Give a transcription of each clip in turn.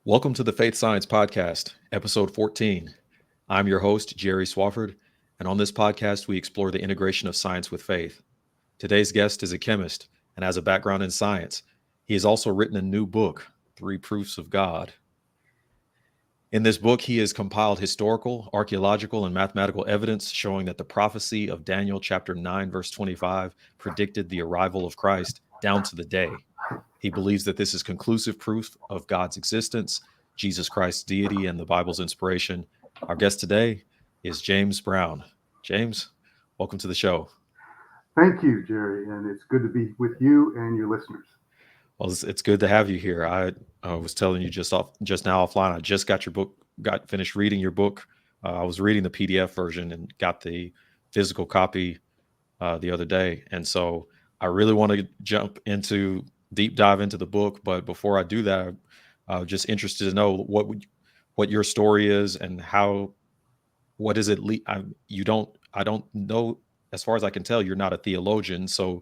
Welcome to the Faith Science Podcast, episode 14. I'm your host, Jerry Swafford, and on this podcast, we explore the integration of science with faith. Today's guest is a chemist and has a background in science. He has also written a new book, Three Proofs of God. In this book, he has compiled historical, archaeological, and mathematical evidence showing that the prophecy of Daniel chapter 9, verse 25 predicted the arrival of Christ down to the day. He believes that this is conclusive proof of God's existence, Jesus Christ's deity, and the Bible's inspiration. Our guest today is James Brown. James, welcome to the show. Thank you, Jerry, and it's good to be with you and your listeners. Well, it's good to have you here. I was telling you just now offline. I just got finished reading your book. I was reading the PDF version and got the physical copy the other day, and so I really want to deep dive into the book. But before I do that, I'm just interested to know what your story is and how what is it. I don't know. As far as I can tell, you're not a theologian, so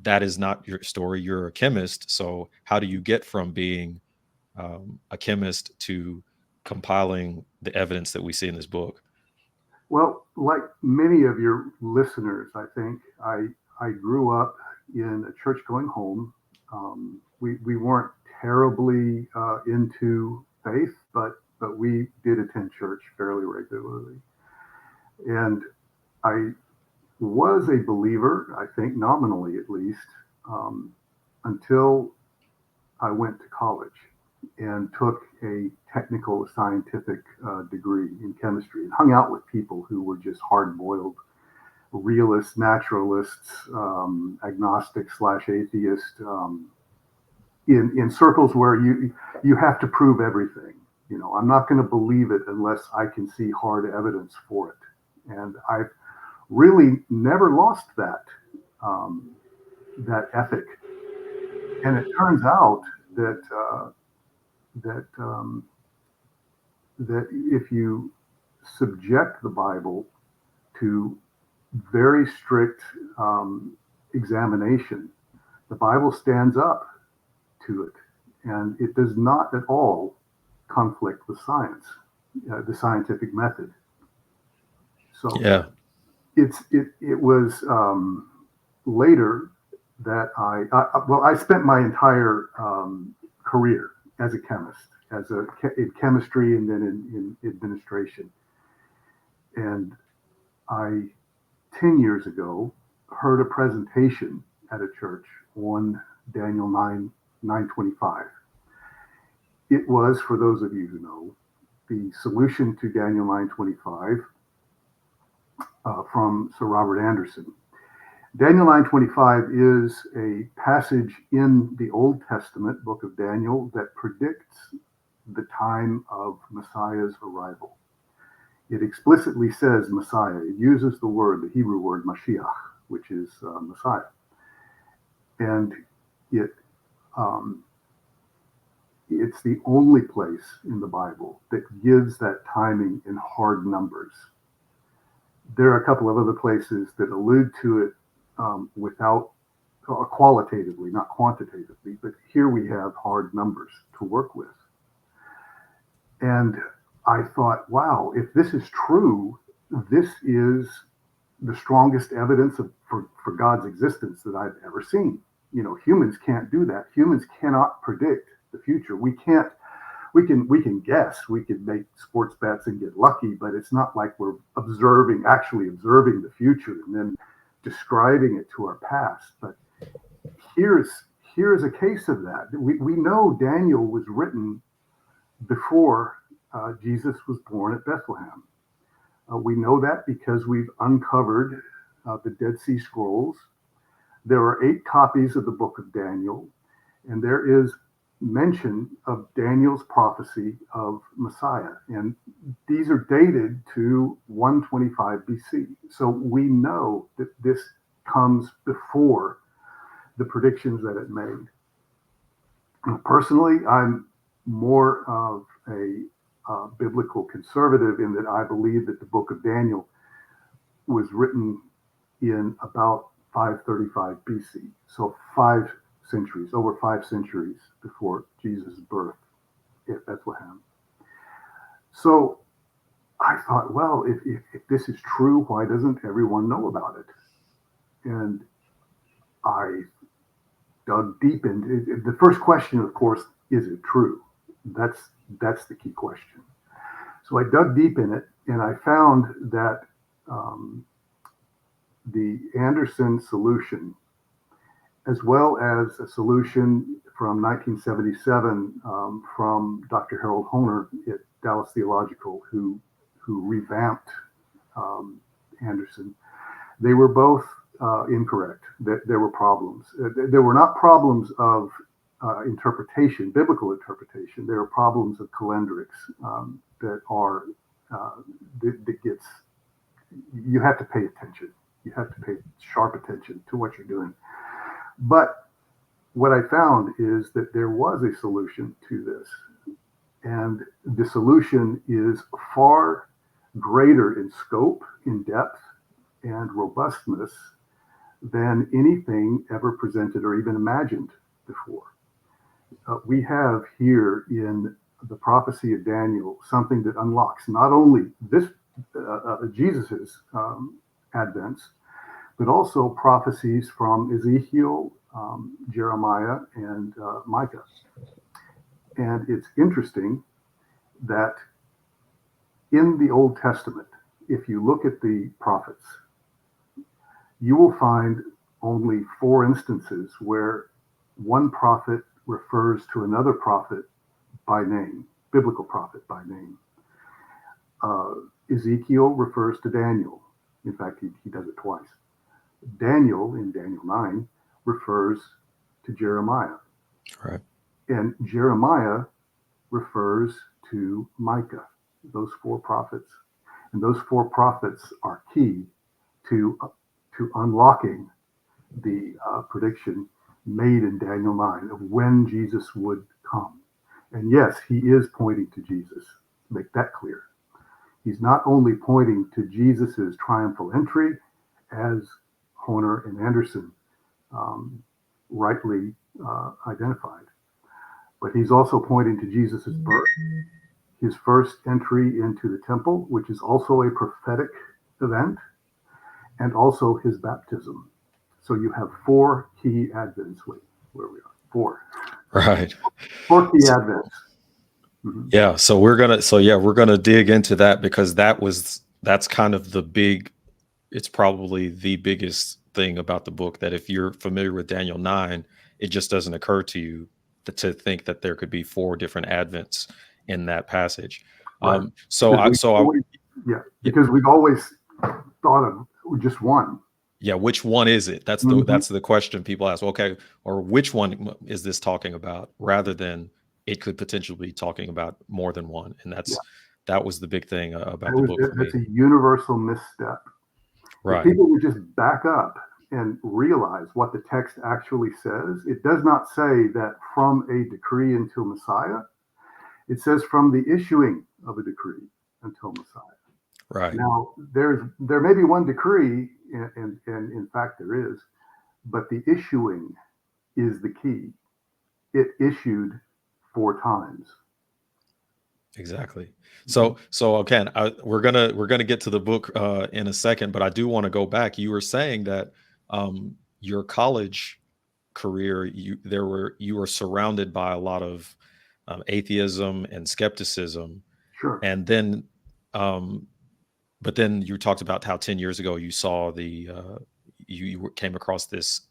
that is not your story. You're a chemist. So how do you get from being a chemist to compiling the evidence that we see in this book? Well, like many of your listeners, I think I grew up in a church-going home. We weren't terribly into faith, but we did attend church fairly regularly, and I was a believer, I think nominally at least, um, until I went to college and took a technical scientific degree in chemistry and hung out with people who were just hard boiled realists, naturalists, agnostics slash atheists, in circles where you have to prove everything. You know, I'm not going to believe it unless I can see hard evidence for it. And I've really never lost um, that ethic. And it turns out that that that if you subject the Bible to very strict examination, the Bible stands up to it, and it does not at all conflict with science, the scientific method. So Yeah. it was later that I spent my entire career as a chemist, in chemistry and then in administration. And I 10 years ago heard a presentation at a church on Daniel 9:25. It was, for those of you who know, the solution to Daniel 9:25 from Sir Robert Anderson. Daniel 9:25 is a passage in the Old Testament book of Daniel that predicts the time of Messiah's arrival. It explicitly says Messiah. It uses the Hebrew word Mashiach, which is Messiah. And it um, it's the only place in the Bible that gives that timing in hard numbers. There are a couple of other places that allude to it without qualitatively, not quantitatively, but here we have hard numbers to work with. And I thought, wow, if this is true, this is the strongest evidence for God's existence that I've ever seen. You know, humans can't do that. Humans cannot predict the future. We can guess, we can make sports bets and get lucky, but it's not like we're actually observing the future and then describing it to our past. But here's here's a case of that. We know Daniel was written before Jesus was born at Bethlehem. We know that because we've uncovered the Dead Sea Scrolls. There are 8 copies of the book of Daniel, and there is mention of Daniel's prophecy of Messiah. And these are dated to 125 BC. So we know that this comes before the predictions that it made. Personally, I'm more of a biblical conservative in that I believe that the book of Daniel was written in about 535 BC, so over 5 centuries before Jesus' birth. if that's what happened. So I thought, well, if this is true, why doesn't everyone know about it? And I dug deep into it. The first question, of course, is it true? That's the key question. So I dug deep in it, and I found that um, the Anderson solution, as well as a solution from 1977 from Dr. Harold Hohner at Dallas Theological, who revamped Anderson, they were both incorrect. There were problems. There were not problems of interpretation, biblical interpretation. There are problems of calendrics that are that gets, you have to pay attention. You have to pay sharp attention to what you're doing. But what I found is that there was a solution to this, and the solution is far greater in scope, in depth, and robustness than anything ever presented or even imagined before. We have here in the prophecy of Daniel something that unlocks not only this Jesus's advents, but also prophecies from Ezekiel, Jeremiah, and Micah. And it's interesting that in the Old Testament, if you look at the prophets, you will find only 4 instances where one prophet refers to another prophet by name, biblical prophet by name. Ezekiel refers to Daniel. In fact, he does it twice. Daniel, in Daniel 9, refers to Jeremiah. Right. And Jeremiah refers to Micah, those 4 prophets. And those 4 prophets are key to unlocking the prediction made in Daniel 9 of when Jesus would come. And yes, he is pointing to Jesus. Make that clear. He's not only pointing to Jesus's triumphal entry, as Hohner and Anderson rightly identified, but he's also pointing to Jesus's birth, his first entry into the temple, which is also a prophetic event, and also his baptism. So you have 4 key advents. Wait, where we are? 4. Right. 4 key advents. Mm-hmm. Yeah. So we're gonna dig into that, because that's kind of the big. It's probably the biggest thing about the book, that if you're familiar with Daniel 9, it just doesn't occur to you to think that there could be 4 different advents in that passage. Right. Yeah, Because we've always thought of just one. yeah, which one is it? That's the question people ask. Okay, or which one is this talking about, rather than it could potentially be talking about more than one. And that was the big thing about the book for me. That's a universal misstep. Right. If people would just back up and realize what the text actually says, it does not say that from a decree until Messiah. It says from the issuing of a decree until Messiah. Right. Now, there may be one decree, and in fact there is, but the issuing is the key. It issued 4 times. Exactly. So again, we're gonna get to the book in a second, but I do want to go back. You were saying that your college career, you were surrounded by a lot of atheism and skepticism, Sure. and then but then you talked about how 10 years ago you saw you came across this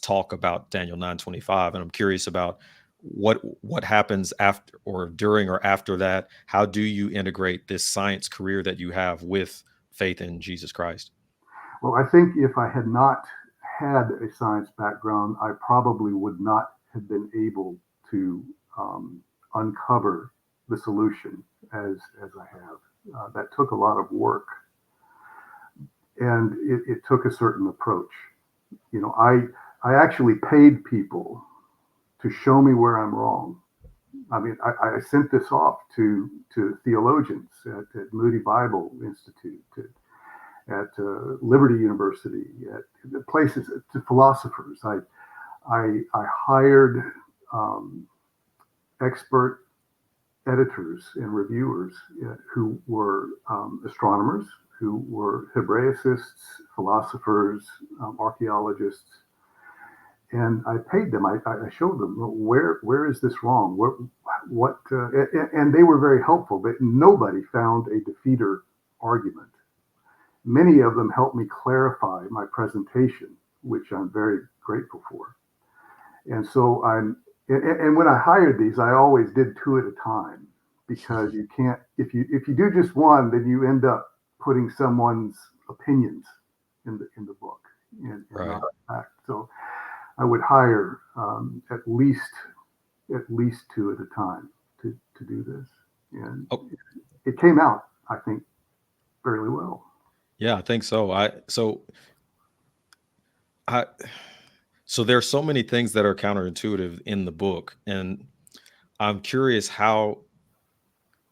talk about Daniel 9:25, and I'm curious about what happens after or during or after that. How do you integrate this science career that you have with faith in Jesus Christ? Well, I think if I had not had a science background, I probably would not have been able to uncover the solution as I have. That took a lot of work, and it took a certain approach. You know, I actually paid people to show me where I'm wrong. I mean, I sent this off to theologians at Moody Bible Institute, at Liberty University, at places, to philosophers. I hired expert editors and reviewers who were astronomers, who were Hebraicists, philosophers, archaeologists, and I paid them. I showed them where is this wrong? And they were very helpful. But nobody found a defeater argument. Many of them helped me clarify my presentation, which I'm very grateful for. And so and when I hired these, I always did two at a time, because you can't, if you do just one, then you end up putting someone's opinions in the book and Right. not fact. So I would hire at least two at a time to do this, and Oh, it came out, I think, fairly well. yeah, I think so. I so there are so many things that are counterintuitive in the book, and I'm curious how,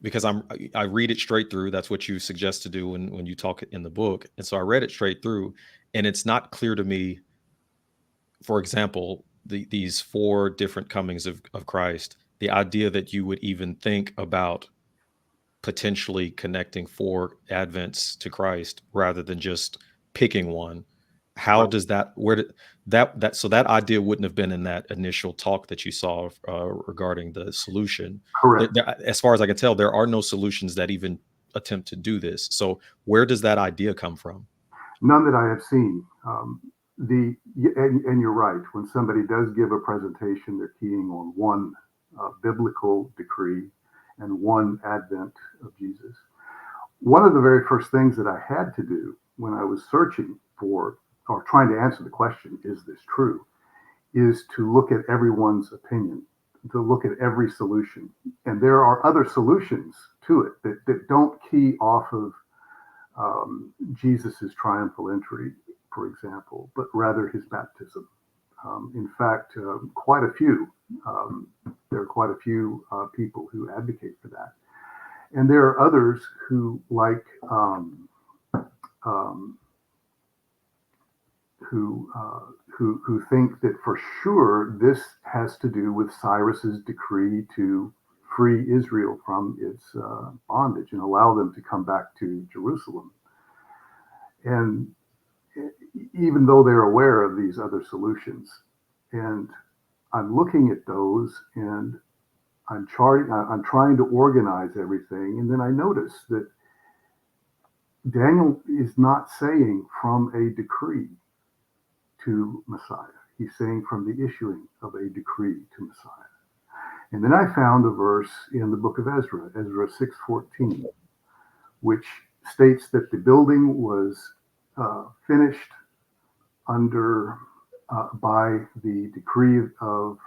because I read it straight through. That's what you suggest to do when you talk in the book. And so I read it straight through, and it's not clear to me, for example, these four different comings of Christ, the idea that you would even think about potentially connecting four advents to Christ rather than just picking one. How Right. does that, where did that so that idea wouldn't have been in that initial talk that you saw regarding the solution. Correct. As far as I can tell, there are no solutions that even attempt to do this. So where does that idea come from? None that I have seen. And you're right. When somebody does give a presentation, they're keying on one biblical decree and one advent of Jesus. One of the very first things that I had to do when I was searching for, or trying to answer the question, is this true, is to look at everyone's opinion, to look at every solution. And there are other solutions to it that don't key off of Jesus's triumphal entry, for example, but rather his baptism. In fact, quite a few. There are quite a few people who advocate for that, and there are others who like who think that for sure this has to do with Cyrus's decree to free Israel from its bondage and allow them to come back to Jerusalem. And even though they're aware of these other solutions, and I'm looking at those and I'm trying to organize everything, and then I notice that Daniel is not saying from a decree to Messiah. He's saying from the issuing of a decree to Messiah. And then I found a verse in the book of Ezra, Ezra 6:14, which states that the building was finished under by the decree of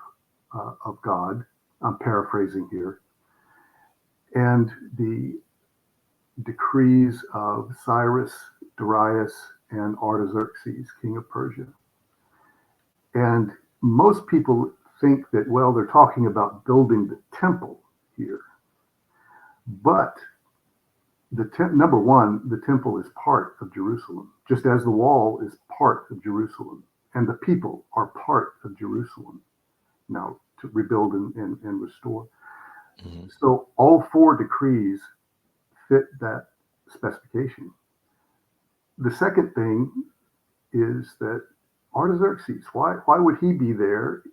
God. I'm paraphrasing here, and the decrees of Cyrus, Darius, and Artaxerxes, king of Persia. And most people think that, well, they're talking about building the temple here, but number one, the temple is part of Jerusalem, just as the wall is part of Jerusalem, and the people are part of Jerusalem now to rebuild and restore. Mhm. So all four decrees fit that specification. The second thing is that Artaxerxes, why would he be there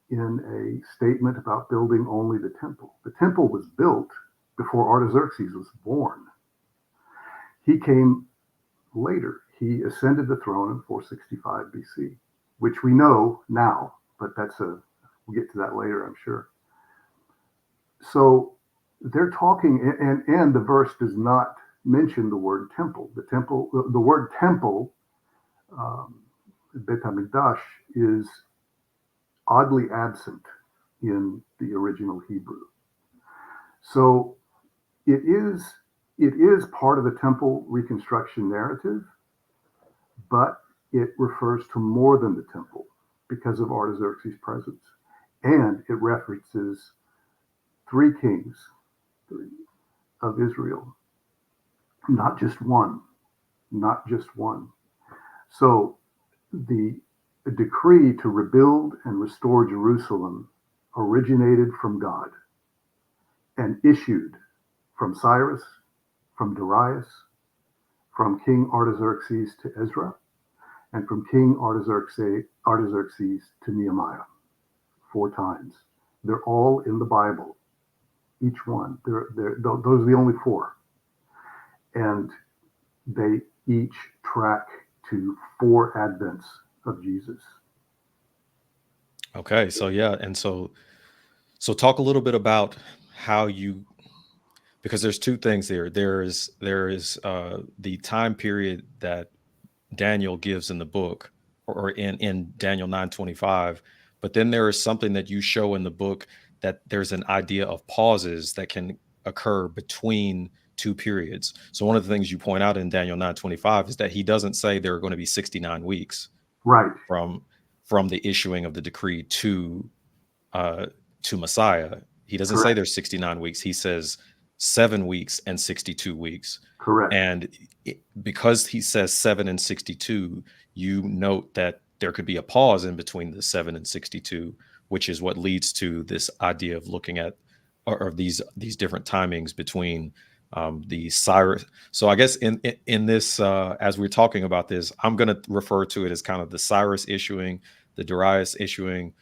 in a statement about building only the temple? The temple was built before Artaxerxes was born. He came later. He ascended the throne in 465 BC, which we know now, but we'll get to that later, I'm sure. So they're talking, and the verse does not mention the word temple. The word temple, Bet HaMikdash, is oddly absent in the original Hebrew. So it is part of the temple reconstruction narrative, but it refers to more than the temple because of Artaxerxes' presence. And it references three kings of Israel, not just one, not just one. So the decree to rebuild and restore Jerusalem originated from God. and issued from Cyrus, from Darius, from King Artaxerxes to Ezra, and from King Artaxerxes to Nehemiah, 4 times. They're all in the Bible, each one. Those are the only 4. And they each track to 4 advents of Jesus. Okay, so yeah, and so talk a little bit about how you, because there's 2 things there. There is the time period that Daniel gives in the book, or in Daniel 9:25, but then there is something that you show in the book, that there's an idea of pauses that can occur between 2 periods. So one of the things you point out in Daniel 9:25 is that he doesn't say there are going to be 69 weeks Right. from the issuing of the decree uh, to Messiah. He doesn't say Correct. there's 69 weeks. He says 7 weeks and 62 weeks. Correct. And because he says 7 and 62, you note that there could be a pause in between the 7 and 62, which is what leads to this idea of looking at, or these different timings between the Cyrus. So I guess in this, as we're talking about this, I'm going to refer to it as kind of the Cyrus issuing, the Darius issuing.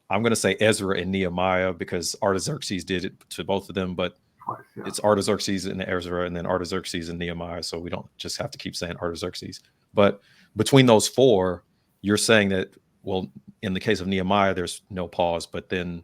I'm going to say Ezra and Nehemiah because Artaxerxes did it to both of them, but Twice, yeah. it's Artaxerxes and Ezra, and then Artaxerxes and Nehemiah. So we don't just have to keep saying Artaxerxes. But between those 4, you're saying that, well, in the case of Nehemiah, there's no pause, but then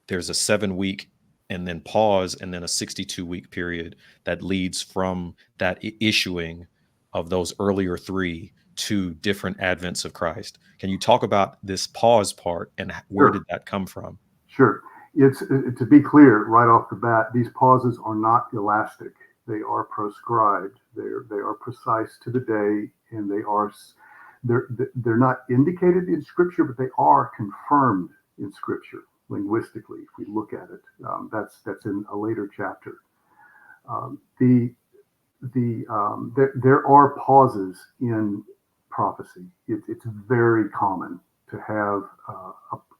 there's a 7-week and then pause, and then a 62-week period that leads from that issuing of those earlier 3 to different advents of Christ. Can you talk about this pause part, and where Sure. did that come from? Sure. It's to be clear right off the bat, these pauses are not elastic. They are proscribed. They are precise to the day, and they're not indicated in Scripture, but they are confirmed in Scripture linguistically. If we look at it, that's in a later chapter. There are pauses in prophecy. It's very common to have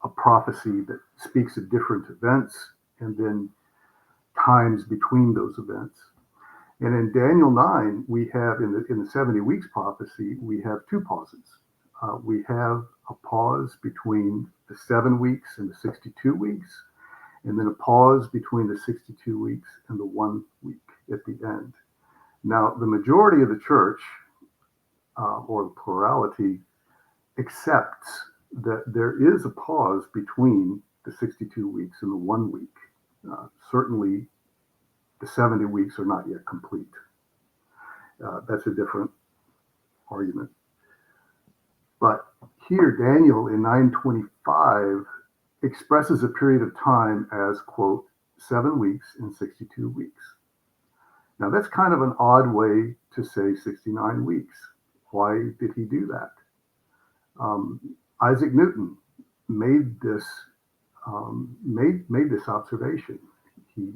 a prophecy that speaks of different events and then times between those events. And in Daniel 9, we have in the 70 weeks prophecy, we have 2 pauses. We have a pause between the 7 weeks and the 62 weeks, and then a pause between the 62 weeks and the 1 week at the end. Now, the majority of the church, or the plurality, accepts that there is a pause between the 62 weeks and the 1 week. Certainly, the 70 weeks are not yet complete. That's a different argument. But here, Daniel in 9:25 expresses a period of time as, quote, 7 weeks and 62 weeks. Now, that's kind of an odd way to say 69 weeks. Why did he do that? Isaac Newton made this observation. He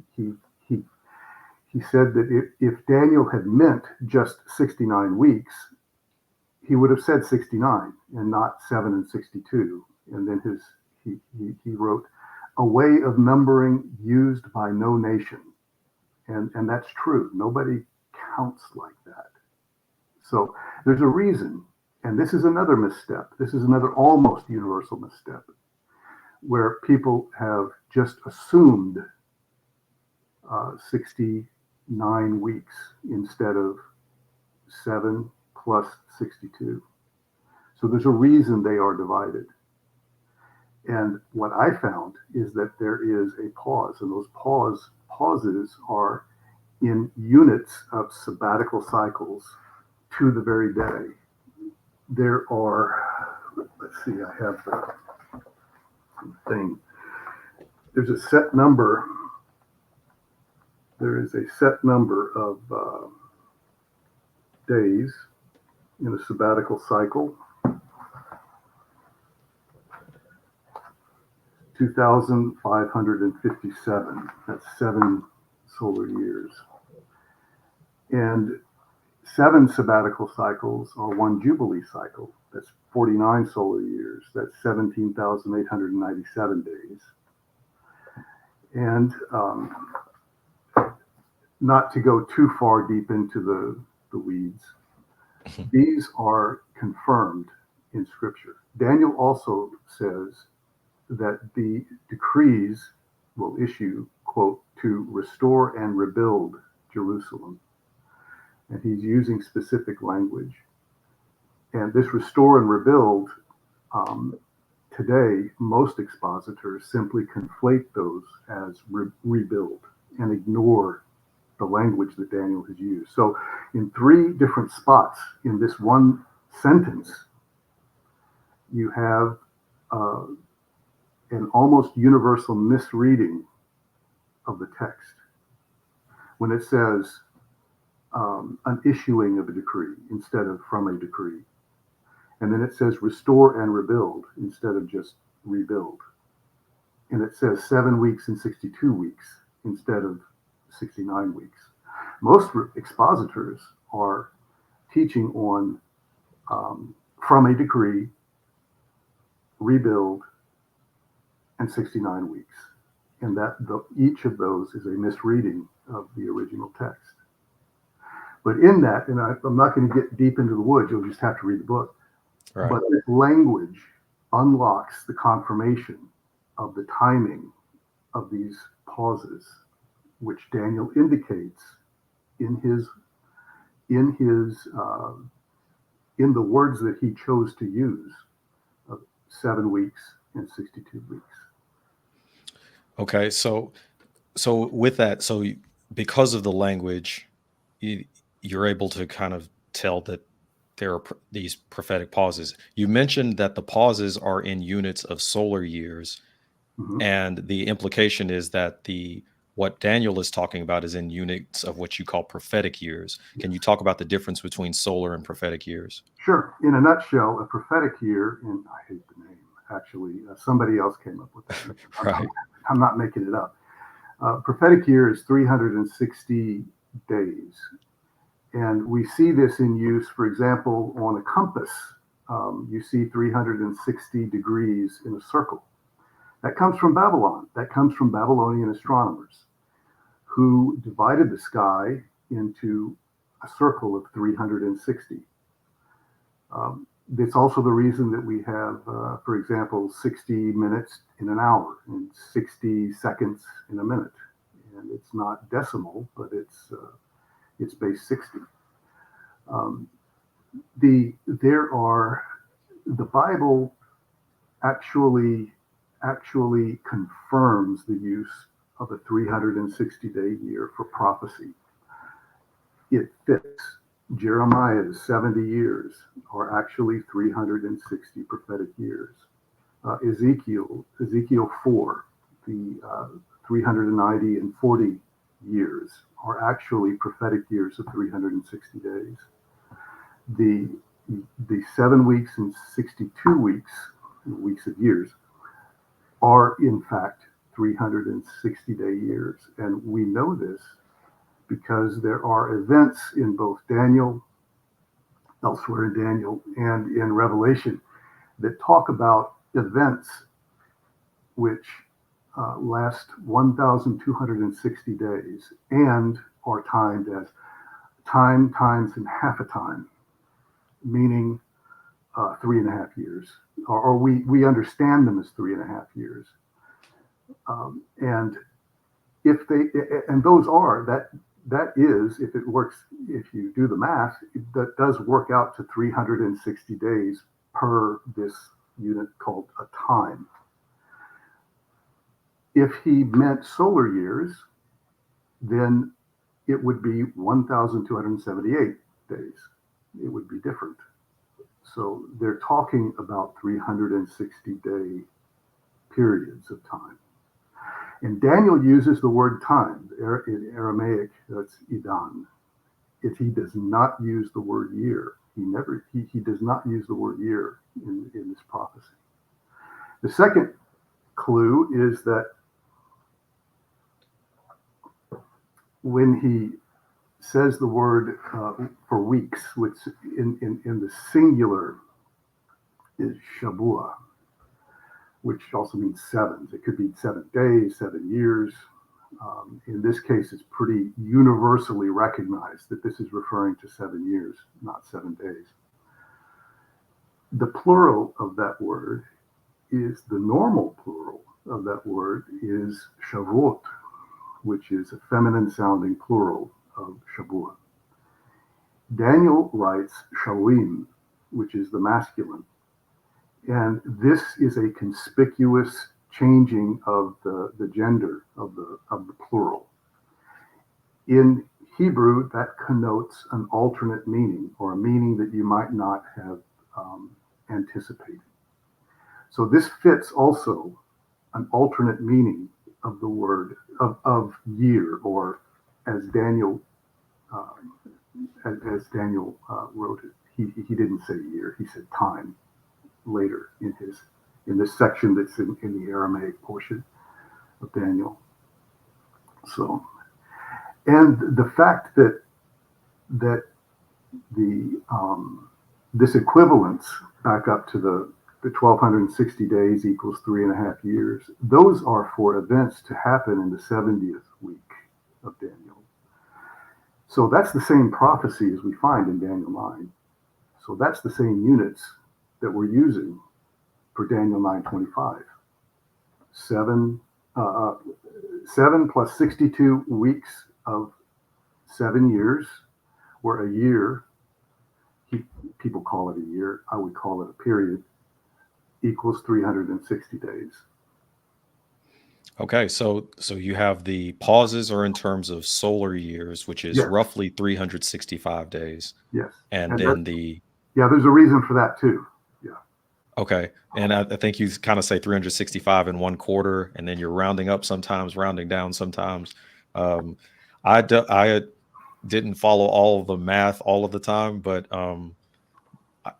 said that if Daniel had meant just 69 weeks, he would have said 69 and not 7 and 62. And then he wrote, a way of numbering used by no nation. And that's true. Nobody counts like that. So there's a reason. And this is another misstep. This is another almost universal misstep where people have just assumed 69 weeks instead of 7 plus 62. So there's a reason they are divided. And what I found is that there is a pause, and those pauses are in units of sabbatical cycles to the very day. There are, let's see, I have the thing. There's a set number. There is a set number of days in a sabbatical cycle. 2,557. That's 7 solar years. And 7 sabbatical cycles are 1 jubilee cycle. That's 49 solar years. That's 17,897 days. And not to go too far deep into the weeds, these are confirmed in Scripture. Daniel also says that the decrees will issue, quote, to restore and rebuild Jerusalem. And he's using specific language. And this restore and rebuild, today, most expositors simply conflate those as rebuild and ignore the language that Daniel has used. So, in 3 different spots in this one sentence, you have an almost universal misreading of the text. When it says an issuing of a decree instead of from a decree. And then it says restore and rebuild instead of just rebuild. And it says 7 weeks and 62 weeks instead of 69 weeks. Most expositors are teaching on from a decree, rebuild, and 69 weeks. And that each of those is a misreading of the original text. But in that, and I'm not going to get deep into the woods, you'll just have to read the book. Right. But this language unlocks the confirmation of the timing of these pauses, which Daniel indicates in the words that he chose to use of 7 weeks and 62 weeks. Okay, so with that, because of the language, you're able to kind of tell that there are these prophetic pauses. You mentioned that the pauses are in units of solar years, Mhm. and the implication is that what Daniel is talking about is in units of what you call prophetic years. Can you talk about the difference between solar and prophetic years? Sure. In a nutshell, a prophetic year, and I hate the name, actually, somebody else came up with that. Right. I'm not making it up. Prophetic year is 360 days. And we see this in use, for example, on a compass. You see 360 degrees in a circle. That comes from Babylon. That comes from Babylonian astronomers who divided the sky into a circle of 360. It's also the reason that we have, for example, 60 minutes in an hour and 60 seconds in a minute. And it's not decimal, but it's base 60. The Bible actually confirms the use of a 360-day year for prophecy. It fits. Jeremiah's 70 years are actually 360 prophetic years. Ezekiel 4, the 390 and 40 years are actually prophetic years of 360 days. The 7 weeks and 62 weeks of years, are in fact 360-day years. And we know this because there are events in both Daniel, elsewhere in Daniel, and in Revelation that talk about events which last 1,260 days and are timed as time times and half a time, meaning 3.5 years, or we understand them as 3.5 years. And those are that is, if it works, if you do the math, that does work out to 360 days per this unit called a time. If he meant solar years, then it would be 1,278 days. It would be different. So they're talking about 360-day periods of time. And Daniel uses the word time. In Aramaic, that's idan. He does not use the word year. He does not use the word year in this prophecy. The second clue is that when he says the word for weeks, which in the singular is Shabua, which also means sevens. It could be 7 days, 7 years. In this case, it's pretty universally recognized that this is referring to 7 years, not 7 days. The plural of that word is the normal plural of that word is Shavuot, which is a feminine sounding plural of Shavuot. Daniel writes Shalim, which is the masculine. And this is a conspicuous changing of the gender of the plural. In Hebrew, that connotes an alternate meaning, or a meaning that you might not have anticipated. So this fits also an alternate meaning of the word of year, or as Daniel wrote it. He didn't say year; he said time later in this section that's in the Aramaic portion of Daniel. So, and the fact that the this equivalence back up to the 1260 days equals 3.5 years, those are for events to happen in the 70th week of Daniel. So that's the same prophecy as we find in Daniel 9. So that's the same units that we're using for Daniel 9:25. 7 plus 62 weeks of 7 years, where a year, people call it a year, I would call it a period, equals 360 days. Okay, so you have the pauses are in terms of solar years, which is Yes, roughly 365 days, yes. and And then the yeah, there's a reason for that too. Yeah. okay, and I think you kind of say 365 in one quarter, and then you're rounding up sometimes, rounding down sometimes. Um, I didn't follow all of the math all of the time, but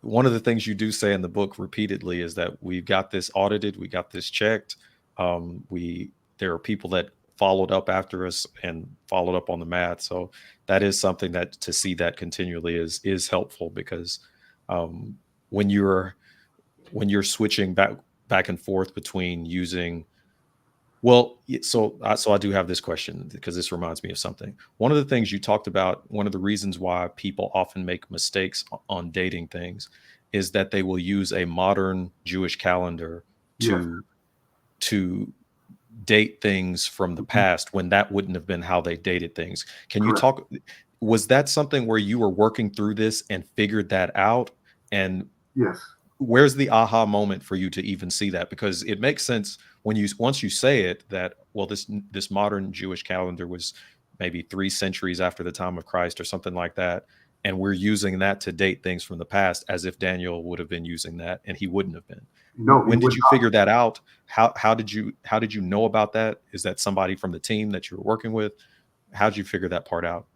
one of the things you do say in the book repeatedly is that we got this audited, we got this checked. We There are people that followed up after us and followed up on the math, so that is something that to see that continually is helpful because um, when you're switching back and forth between using so I do have this question because this reminds me of something. One of the things you talked about, one of the reasons why people often make mistakes on dating things is that they will use a modern Jewish calendar Yes. to to date things from the Mhm. past when that wouldn't have been how they dated things. Can you Correct. talk Was that something where you were working through this and figured that out? And Yes. where's the aha moment for you to even see that? Because it makes sense when you once you say it that well this modern Jewish calendar was maybe 3 centuries after the time of Christ or something like that, and we're using that to date things from the past as if Daniel would have been using that and he wouldn't have been. No, he When did would you not. figure that out? How did you know about that? Is that somebody from the team that you were working with? How did you figure that part out?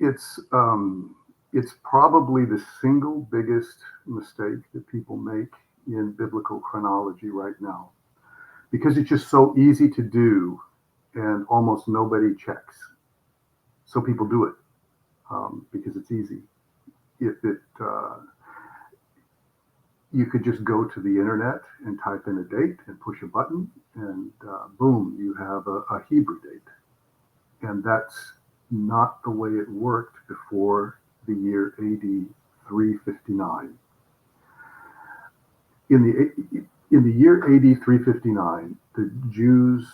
It's um, it's probably the single biggest mistake that people make in biblical chronology right now, because it's just so easy to do, and almost nobody checks. So people do it because it's easy. If it You could just go to the internet and type in a date and push a button, and boom, you have a Hebrew date. And that's not the way it worked before the year AD 359. In the year AD 359, the Jews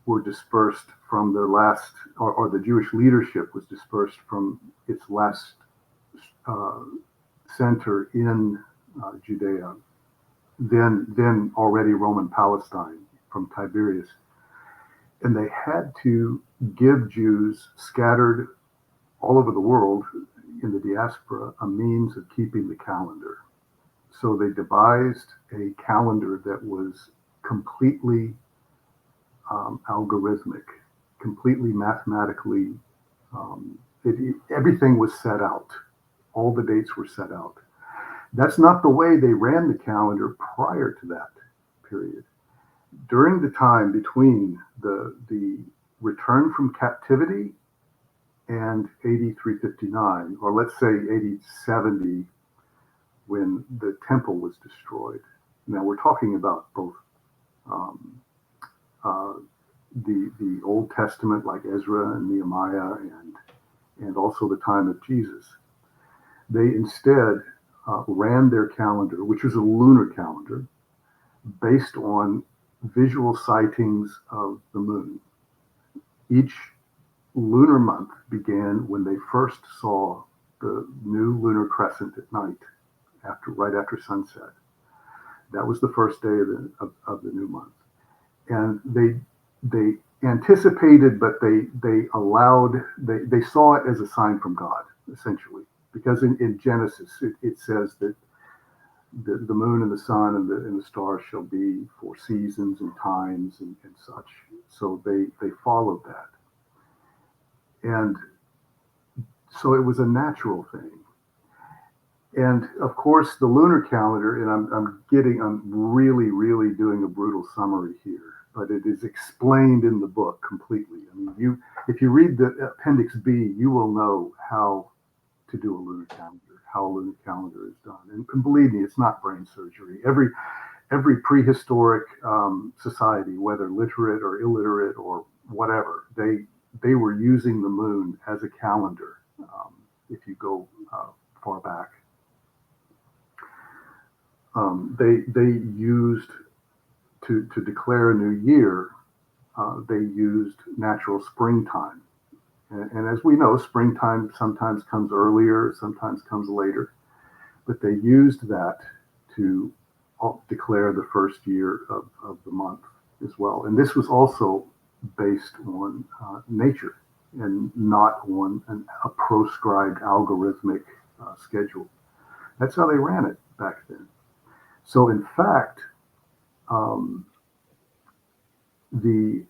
were dispersed from their last, or the Jewish leadership was dispersed from its last uh, center in Judea, then already Roman Palestine, from Tiberias. And they had to give Jews scattered all over the world in the diaspora a means of keeping the calendar. So they devised a calendar that was completely algorithmic, completely mathematically. Everything was set out. All the dates were set out. That's not the way they ran the calendar prior to that period. During the time between the return from captivity and AD 359, or let's say AD 70, when the temple was destroyed. Now we're talking about both um, uh, the Old Testament, like Ezra and Nehemiah, and also the time of Jesus. They instead ran their calendar, which was a lunar calendar, based on visual sightings of the moon. Each lunar month began when they first saw the new lunar crescent at night, right after sunset. That was the first day of the new month, and they anticipated, but they saw it as a sign from God, essentially, because in Genesis it says that the moon and the sun and the stars shall be for seasons and times and such. So they followed that, and so it was a natural thing. And of course, the lunar calendar, and I'm really doing a brutal summary here, but it is explained in the book completely. I mean, if you read the Appendix B, you will know how to do a lunar calendar, how a lunar calendar is done. And believe me, it's not brain surgery. Every prehistoric society, whether literate or illiterate or whatever, they were using the moon as a calendar. If you go far back. They used to declare a new year. They used natural springtime, and as we know, springtime sometimes comes earlier, sometimes comes later. But they used that to declare the first year of the month as well. And this was also based on nature and not on a proscribed algorithmic schedule. That's how they ran it back then. So in fact, the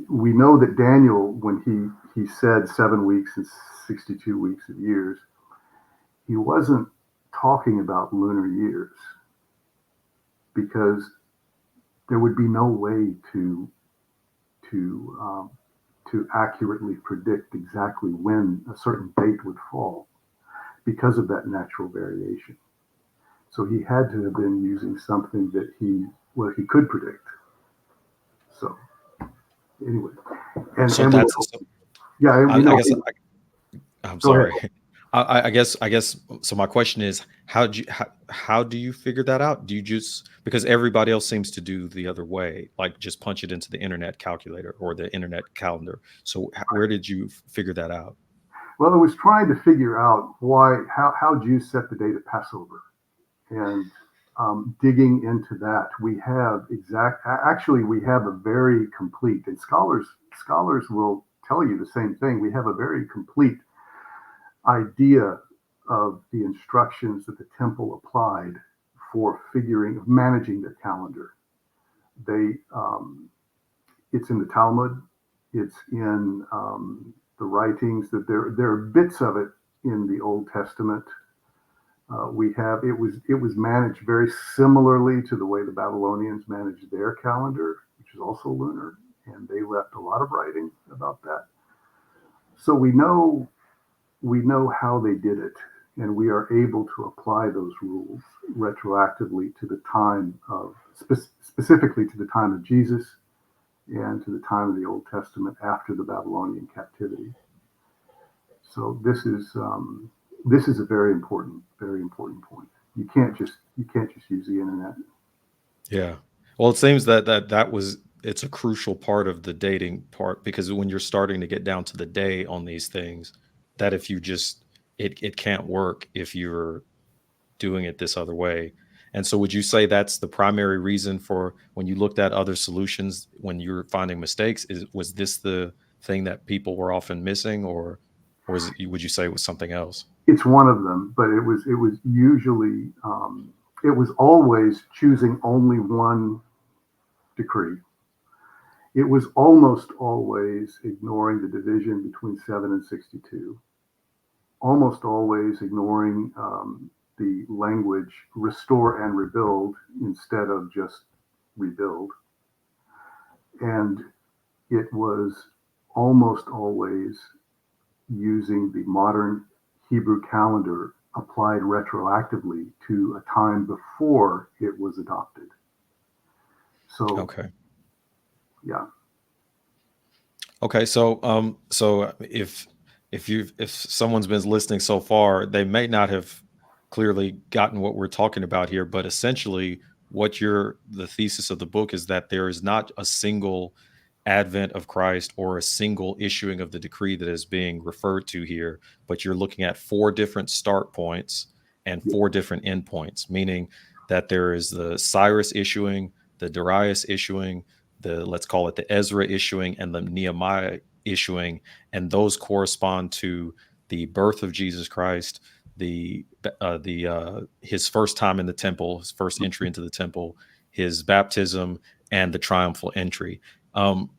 we know that Daniel, when he said 7 weeks and 62 weeks of years, he wasn't talking about lunar years, because there would be no way to accurately predict exactly when a certain date would fall because of that natural variation. So he had to have been using something that he could predict. So anyway, So and we that's yeah, and we I know. guess I'm Go ahead. sorry. I guess so. My question is, how do you figure that out? Do you just, because everybody else seems to do the other way, like just punch it into the internet calculator or the internet calendar? So where did you figure that out? Well, I was trying to figure out how Jews set the date of Passover, and digging into that, we have a very complete, and scholars will tell you the same thing. We have a very complete idea of the instructions that the temple applied for managing their calendar. They It's in the Talmud. It's in the writings that there are bits of it in the Old Testament. It was managed very similarly to the way the Babylonians managed their calendar, which is also lunar, and they left a lot of writing about that. So we know how they did it, and we are able to apply those rules retroactively to the time of specifically to the time of Jesus and to the time of the Old Testament after the Babylonian captivity. So this is a very important point. You can't just use the internet. Yeah. Well, it seems that was, it's a crucial part of the dating part, because when you're starting to get down to the day on these things, that if you just, it can't work if you're doing it this other way. And so would you say that's the primary reason for, when you looked at other solutions, when you're finding mistakes, was this the thing that people were often missing, or is it, would you say it was something else? It's one of them, but it was usually it was always choosing only one decree. It was almost always ignoring the division between 7 and 62. Almost always ignoring the language restore and rebuild instead of just rebuild. And it was almost always using the modern Hebrew calendar applied retroactively to a time before it was adopted. So Okay. Yeah. Okay, so if someone's been listening so far, they may not have clearly gotten what we're talking about here, but essentially, the thesis of the book is that there is not a single advent of Christ or a single issuing of the decree that is being referred to here, but you're looking at four different start points and Yeah. four different end points, meaning that there is the Cyrus issuing, the Darius issuing, the let's call it the Ezra issuing, and the Nehemiah issuing, and those correspond to the birth of Jesus Christ, the his first time in the temple, his first entry into the temple, his baptism, and the triumphal entry. Um,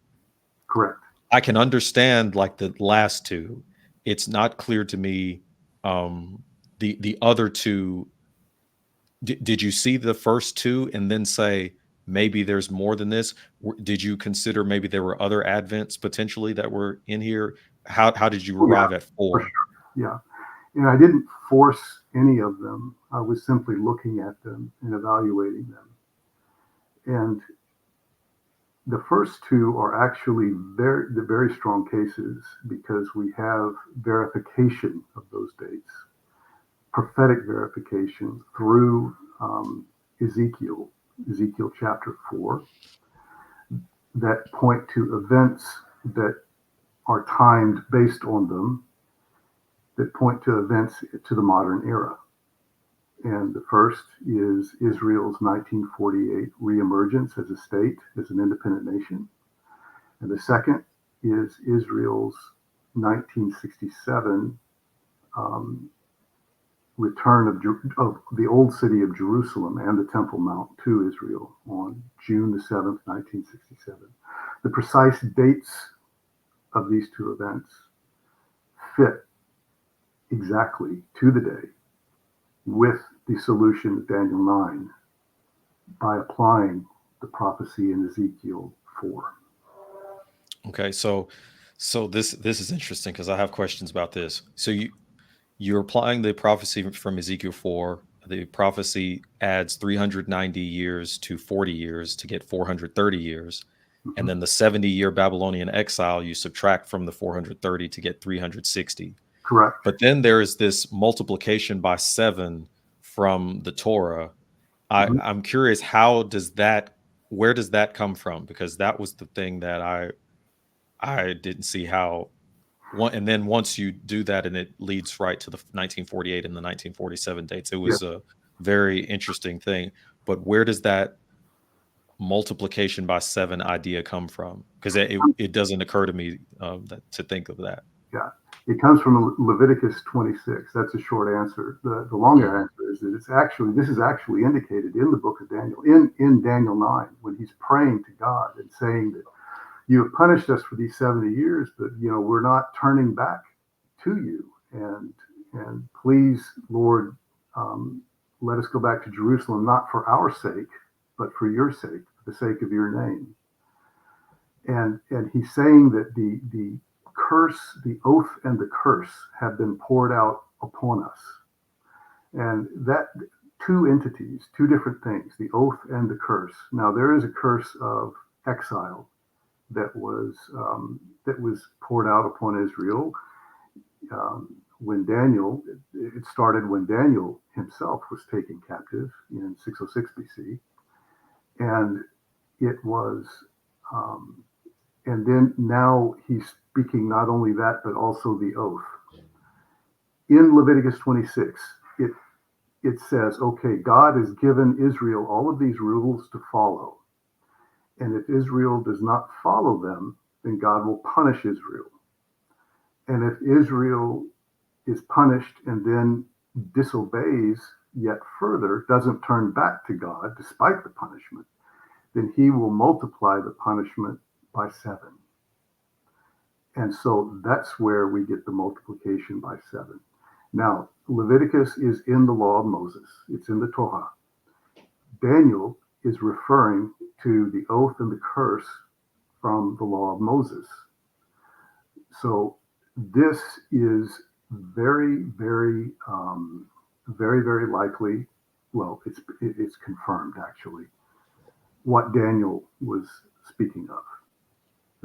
Correct. I can understand like the last two. It's not clear to me. The other two, did you see the first two and then say maybe there's more than this? Did you consider maybe there were other advents potentially that were in here? How did you Oh, yeah, arrive at for four? sure. Yeah. And I didn't force any of them. I was simply looking at them and evaluating them. And the first two are actually very strong cases because we have verification of those dates, prophetic verification through Ezekiel, Ezekiel chapter 4, that point to events that are timed based on them, that point to events to the modern era. And the first is Israel's 1948 reemergence as a state, as an independent nation. And the second is Israel's 1967 um, return of the old city of Jerusalem and the Temple Mount to Israel on June the 7th, 1967. The precise dates of these two events fit exactly to the day with the solution of Daniel 9 by applying the prophecy in Ezekiel 4. Okay, so this is interesting because I have questions about this. So you're applying the prophecy from Ezekiel 4. The prophecy adds 390 years to 40 years to get 430 years. And Mhm. then the 70-year Babylonian exile, you subtract from the 430 to get 360. Correct. But then there is this multiplication by seven from the Torah. Mhm. I'm curious, where does that come from? Because that was the thing that I didn't see how one, and then once you do that and it leads right to the 1948 and the 1947 dates, it Yeah. was a very interesting thing. But where does that multiplication by seven idea come from? Because it doesn't occur to me to think of that. Yeah, it comes from Leviticus 26. That's a short answer. The longer Mhm. answer is that this is actually indicated in the book of Daniel, in Daniel 9, when he's praying to God and saying that you have punished us for these 70 years, but we're not turning back to you. And please, Lord, um, let us go back to Jerusalem, not for our sake, but for your sake, for the sake of your name. And he's saying that the curse, the oath and the curse have been poured out upon us. And that two entities, two different things, the oath and the curse. Now there is a curse of exile that was poured out upon Israel when Daniel. It started when Daniel himself was taken captive in 606 BC, and it was um, and then now he's speaking not only that, but also the oath. In Leviticus 26, it says, okay, God has given Israel all of these rules to follow. And if Israel does not follow them, then God will punish Israel. And if Israel is punished and then disobeys yet further, doesn't turn back to God despite the punishment, then he will multiply the punishment by seven. And so that's where we get the multiplication by seven. Now, Leviticus is in the law of Moses, it's in the Torah. Daniel is referring to the oath and the curse from the law of Moses. So this is very likely. Well, it's confirmed actually what Daniel was speaking of.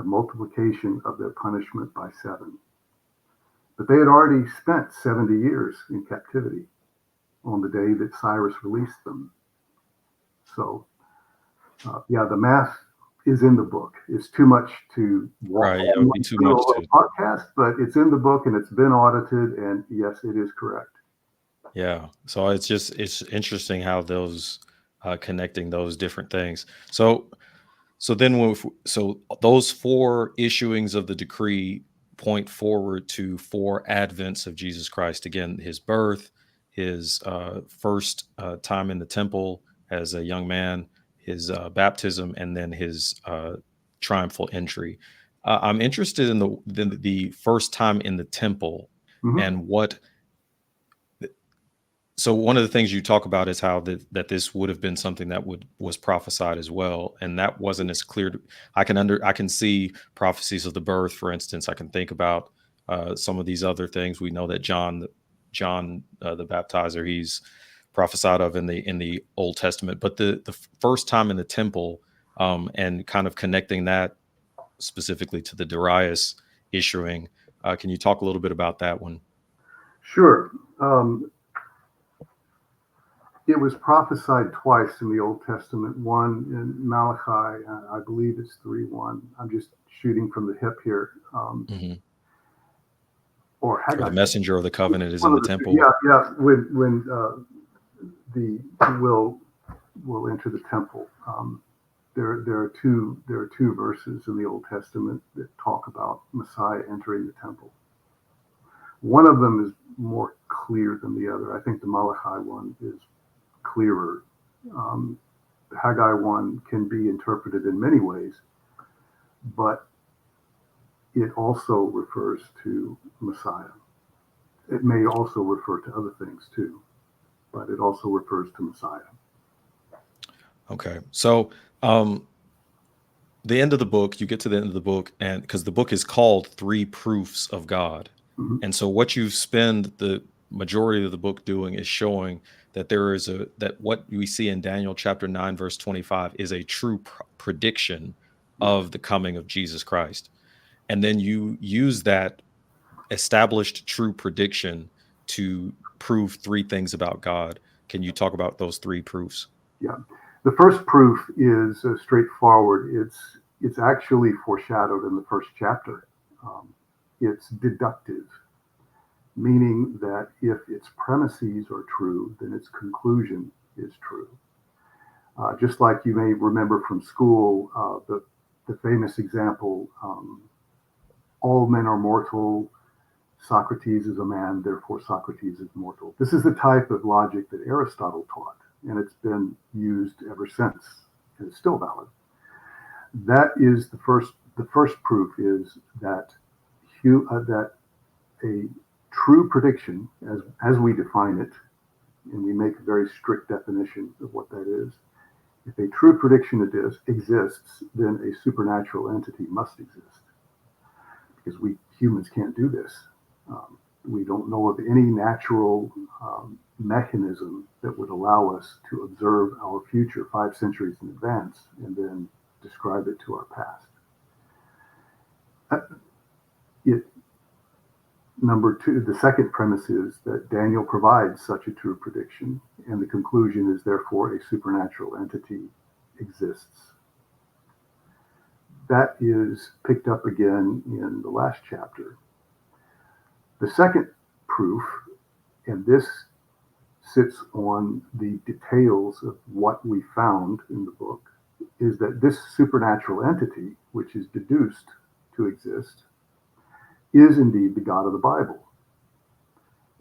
the multiplication of their punishment by 7. But they had already spent 70 years in captivity on the day that Cyrus released them. So, the math is in the book. It's too much to walk Right. It would be too much over to. a podcast, but it's in the book and it's been audited, and yes, it is correct. Yeah. So it's interesting how those connecting those different things. So then so those 4 issuings of the decree point forward to 4 advents of Jesus Christ. Again, his birth, his first time in the temple as a young man, his baptism, and then his triumphal entry. I'm interested in the first time in the temple Mhm. and what. So one of the things you talk about is how that this would have been something that was prophesied as well, and that wasn't as clear. I can see prophecies of the birth, for instance. I can think about some of these other things. We know that John the Baptizer, he's prophesied of in the Old Testament, but the first time in the temple, and kind of connecting that specifically to the Darius issuing. Can you talk a little bit about that one? Sure. It was prophesied twice in the Old Testament, one in Malachi, I believe it's 3:1. I'm just shooting from the hip here. Hmm. Or Or the Haggai. messenger of the covenant is One in of the the two. temple. Yeah. When the will enter the temple. There are two verses in the Old Testament that talk about Messiah entering the temple. One of them is more clear than the other. I think the Malachi one is clearer. The Haggai one can be interpreted in many ways, but it also refers to Messiah. It may also refer to other things too, but it also refers to Messiah. Okay. So the end of the book, you get to the end of the book, and because the book is called Three Proofs of God. Mhm. And so what you spend the majority of the book doing is showing that that what we see in Daniel chapter 9, verse 25 is a true prediction Yes. of the coming of Jesus Christ. And then you use that established true prediction to prove 3 things about God. Can you talk about those 3 proofs? Yeah. The first proof is straightforward. It's actually foreshadowed in the first chapter. Um, it's deductive, meaning that if its premises are true, then its conclusion is true. Just like you may remember from school, the famous example, all men are mortal, Socrates is a man, therefore Socrates is mortal. This is the type of logic that Aristotle taught, and it's been used ever since, and it's still valid. That is the first. The first proof is that that a true prediction, as we define it, and we make a very strict definition of what that is. If a true prediction exists, then a supernatural entity must exist, because we humans can't do this. We don't know of any natural mechanism that would allow us to observe our future 5 centuries in advance and then describe it to our past. It, Number two, the second premise is that Daniel provides such a true prediction, and the conclusion is therefore a supernatural entity exists. That is picked up again in the last chapter. The second proof, and this sits on the details of what we found in the book, is that this supernatural entity, which is deduced to exist, is indeed the God of the Bible.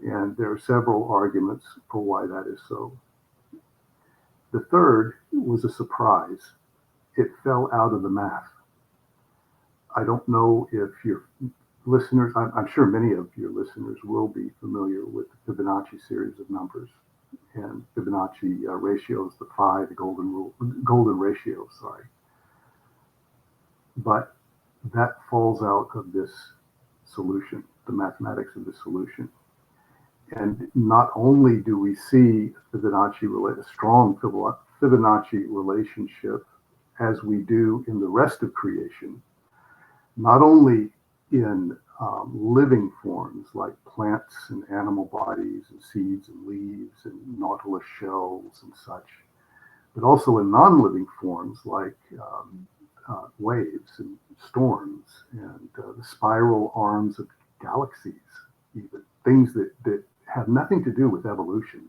And there are several arguments for why that is so. The third was a surprise. It fell out of the math. I don't know if your listeners, I'm sure many of your listeners will be familiar with the Fibonacci series of numbers and Fibonacci ratios, the phi, the golden ratio, sorry. But that falls out of this solution, the mathematics of the solution. And not only do we see a strong Fibonacci relationship as we do in the rest of creation, not only in living forms like plants and animal bodies and seeds and leaves and nautilus shells and such, but also in non-living forms like waves and storms and the spiral arms of galaxies, even things that have nothing to do with evolution.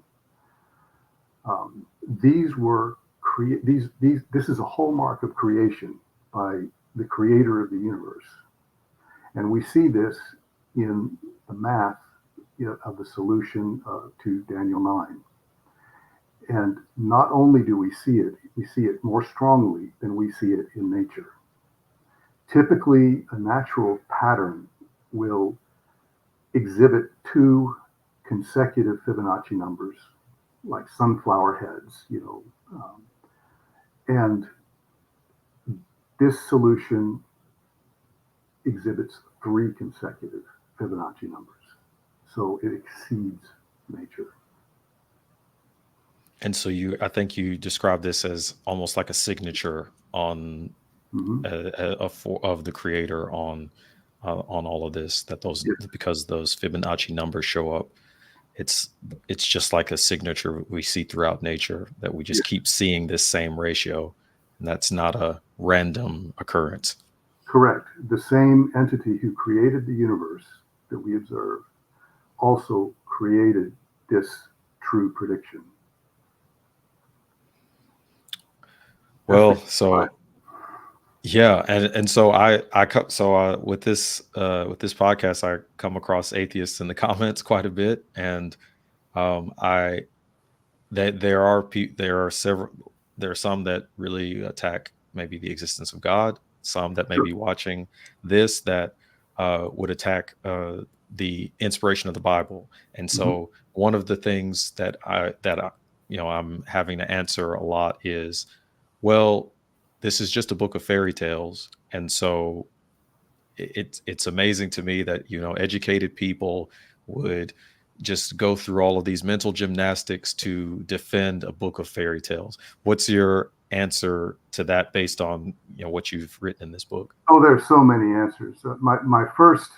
These were this is a hallmark of creation by the creator of the universe. And we see this in the math of the solution to Daniel 9. And not only do we see it more strongly than we see it in nature. Typically, a natural pattern will exhibit two consecutive Fibonacci numbers, like sunflower heads, and this solution exhibits three consecutive Fibonacci numbers. So it exceeds nature. And so I think you described this as almost like a signature on Mm-hmm. of the creator on all of this. That Yes, because those Fibonacci numbers show up, it's just like a signature we see throughout nature, that we just yes, keep seeing this same ratio, and that's not a random occurrence. correct. The same entity who created the universe that we observe also created this true prediction. That's the Well, so yeah, and so with this podcast, I come across atheists in the comments quite a bit, and I that there are some that really attack maybe the existence of God, some that may sure. be watching this that would attack the inspiration of the Bible. And Mm-hmm. so one of the things that I I'm having to answer a lot is, well, this is just a book of fairy tales. And so it's amazing to me that educated people would just go through all of these mental gymnastics to defend a book of fairy tales. What's your answer to that, based on what you've written in this book? Oh, there's so many answers. My first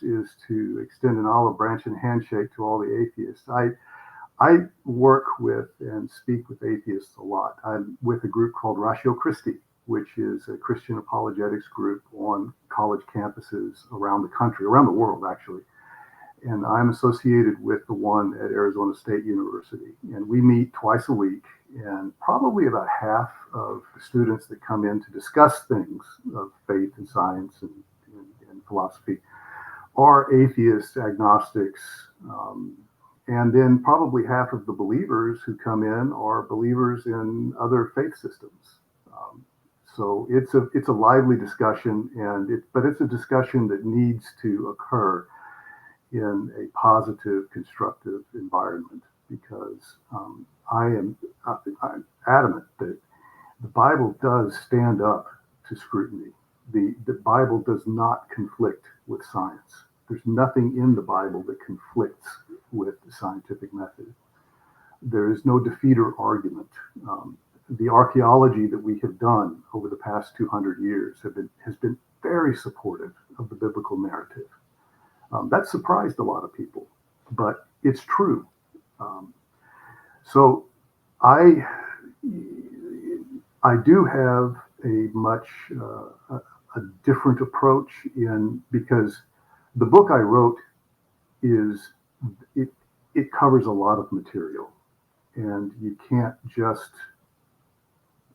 is to extend an olive branch and handshake to all the atheists. I work with and speak with atheists a lot. I'm with a group called Ratio Christi, which is a Christian apologetics group on college campuses around the country, around the world, actually. And I'm associated with the one at Arizona State University. And we meet twice a week. And probably about half of the students that come in to discuss things of faith and science and philosophy are atheists, agnostics, and then probably half of the believers who come in are believers in other faith systems. So it's a lively discussion, but it's a discussion that needs to occur in a positive, constructive environment, because I'm adamant that the Bible does stand up to scrutiny. The Bible does not conflict with science. There's nothing in the Bible that conflicts with the scientific method. There is no defeater argument. The archaeology that we have done over the past 200 years has been very supportive of the biblical narrative. That surprised a lot of people, but it's true. So I I do have a much a different approach because the book I wrote is it it covers a lot of material, and you can't just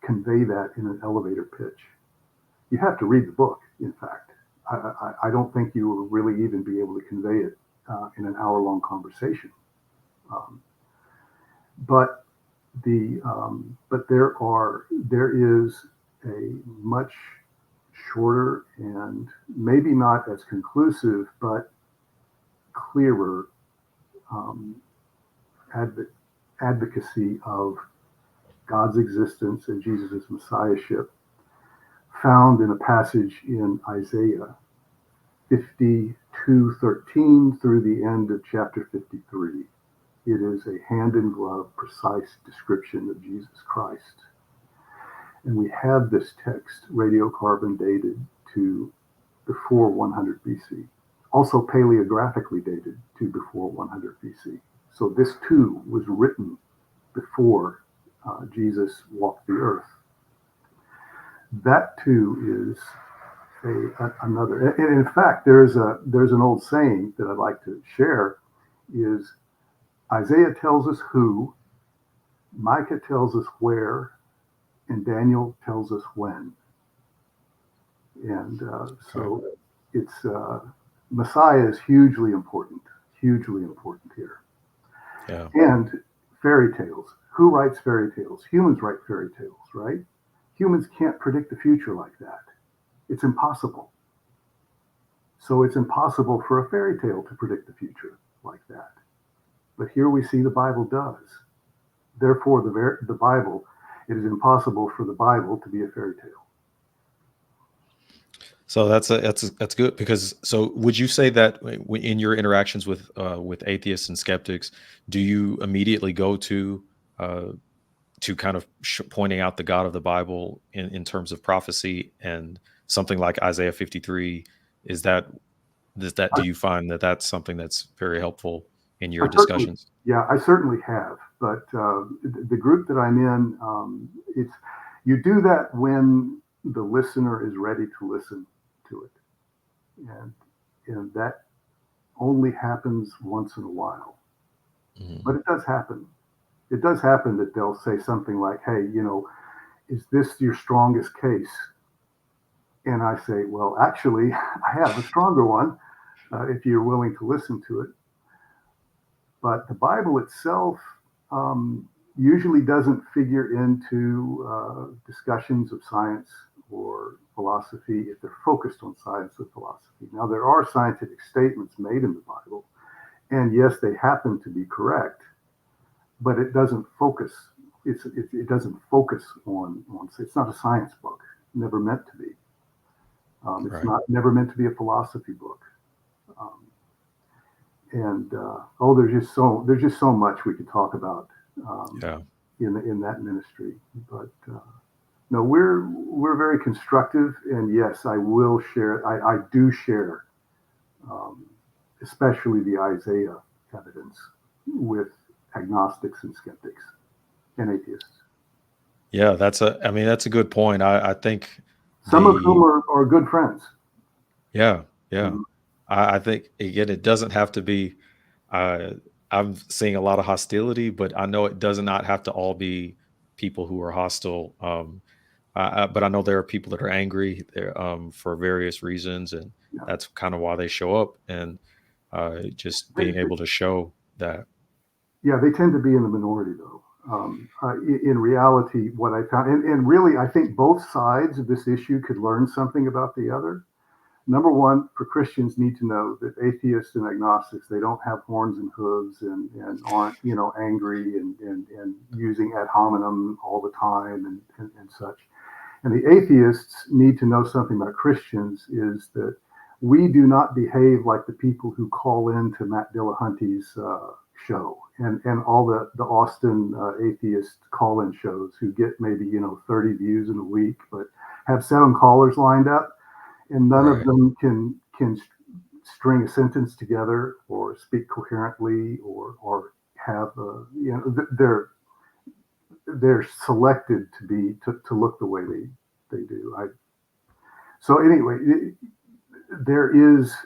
convey that in an elevator pitch. You have to read the book. In fact, I don't think you will really even be able to convey it in an hour-long conversation. Um, but there is a much shorter and maybe not as conclusive but clearer um, advocacy of God's existence and Jesus' messiahship, found in a passage in Isaiah 52:13 through the end of chapter 53. It is a hand-in-glove, precise description of Jesus Christ. And we have this text radiocarbon dated to before 100 BC, also paleographically dated to before 100 BC. So this too was written before Jesus walked the earth. That too is another. And in fact, there's an old saying that I'd like to share: is Isaiah tells us who, Micah tells us where, and Daniel tells us when. And so it's Messiah is hugely important here. Yeah. And fairy tales. Who writes fairy tales? Humans write fairy tales, right? Humans can't predict the future like that. It's impossible. So it's impossible for a fairy tale to predict the future like that. But here we see the Bible does. Therefore, the Bible, it is impossible for the Bible to be a fairy tale. So that's good, because so would you say that in your interactions with atheists and skeptics, do you immediately go to kind of pointing out the God of the Bible in terms of prophecy, and something like Isaiah 53? Is that do you find that that's something that's very helpful in your discussions? I certainly have. But the group that I'm in, it's you do that when the listener is ready to listen to it, and that only happens once in a while. Mhm. But it does happen. It does happen that they'll say something like, "Hey, is this your strongest case?" And I say, "Well, actually, I have a stronger one, if you're willing to listen to it." But the Bible itself usually doesn't figure into discussions of science or philosophy if they're focused on science or philosophy. Now, there are scientific statements made in the Bible, and yes, they happen to be correct, but it doesn't focus. It doesn't focus on. It's not a science book. Never meant to be. It's Right. not never meant to be a philosophy book. Um, and there's just so much we could talk about Yeah. in that ministry. But no, we're very constructive, and yes, I will share. I do share, um, especially the Isaiah evidence with agnostics and skeptics and atheists. Yeah, I mean, that's a good point. I think Some of whom the are good friends. yeah, yeah. Mhm. I think, again, it doesn't have to be. Uh, I'm seeing a lot of hostility, but I know it does not have to all be people who are hostile. But I know there are people that are angry there, for various reasons, and Yeah. that's kind of why they show up. And just being able to show that. Yeah, they tend to be in the minority, though. In reality, what I found, and really, I think both sides of this issue could learn something about the other. Number one, for Christians need to know that atheists and agnostics, they don't have horns and hooves and aren't, angry and using ad hominem all the time and such. And the atheists need to know something about Christians is that we do not behave like the people who call in to Matt Dillahunty's show and all the Austin atheist call-in shows who get maybe 30 views in a week, but have 7 callers lined up, and none of Right. them can string a sentence together or speak coherently or have they're selected to look the way they do. So anyway, there is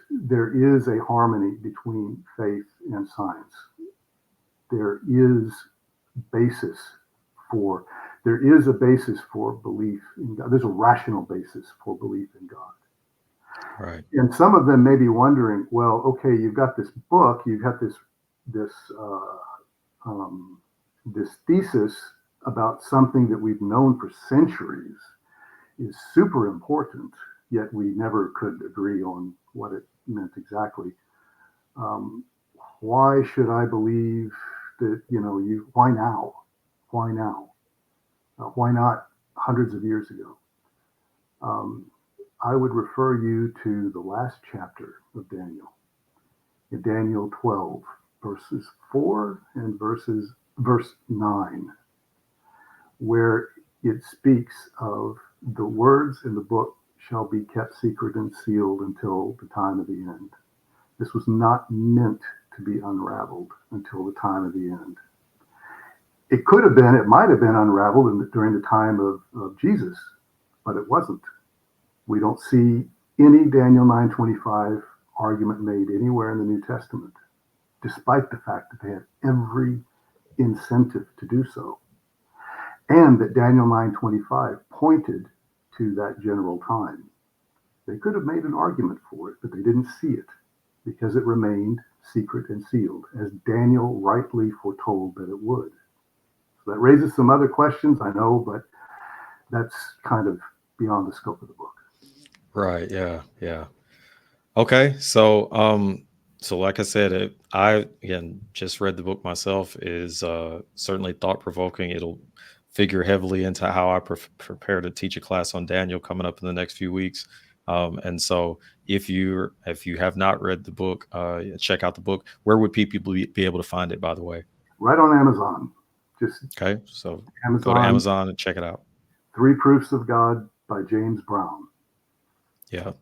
a harmony between faith and science. There is basis for there is a basis for belief in God. There's a rational basis for belief in God. Right. And some of them may be wondering, well, okay, you've got this book, you've got this um, this thesis about something that we've known for centuries is super important, yet we never could agree on what it meant exactly. Um, why should I believe that, why now? Why now? Why not hundreds of years ago? Um, I would refer you to the last chapter of Daniel, in Daniel 12, verses 4 and verse 9, where it speaks of the words in the book shall be kept secret and sealed until the time of the end. This was not meant to be unraveled until the time of the end. It could have been, it might have been unraveled during the time of Jesus, but it wasn't. We don't see any Daniel 9:25 argument made anywhere in the New Testament, despite the fact that they had every incentive to do so, and that Daniel 9:25 pointed to that general time. They could have made an argument for it, but they didn't see it because it remained secret and sealed, as Daniel rightly foretold that it would. So that raises some other questions, I know, but that's kind of beyond the scope of the book. Right. Yeah. Yeah. Okay. So like I said, I again just read the book myself. Is certainly thought provoking. It'll figure heavily into how I prepare to teach a class on Daniel coming up in the next few weeks. And so, if you have not read the book, check out the book. Where would people be able to find it? By the way. Right on Amazon. Just Okay. So go to Amazon, Amazon and check it out. Three Proofs of God by James Brown. Yeah.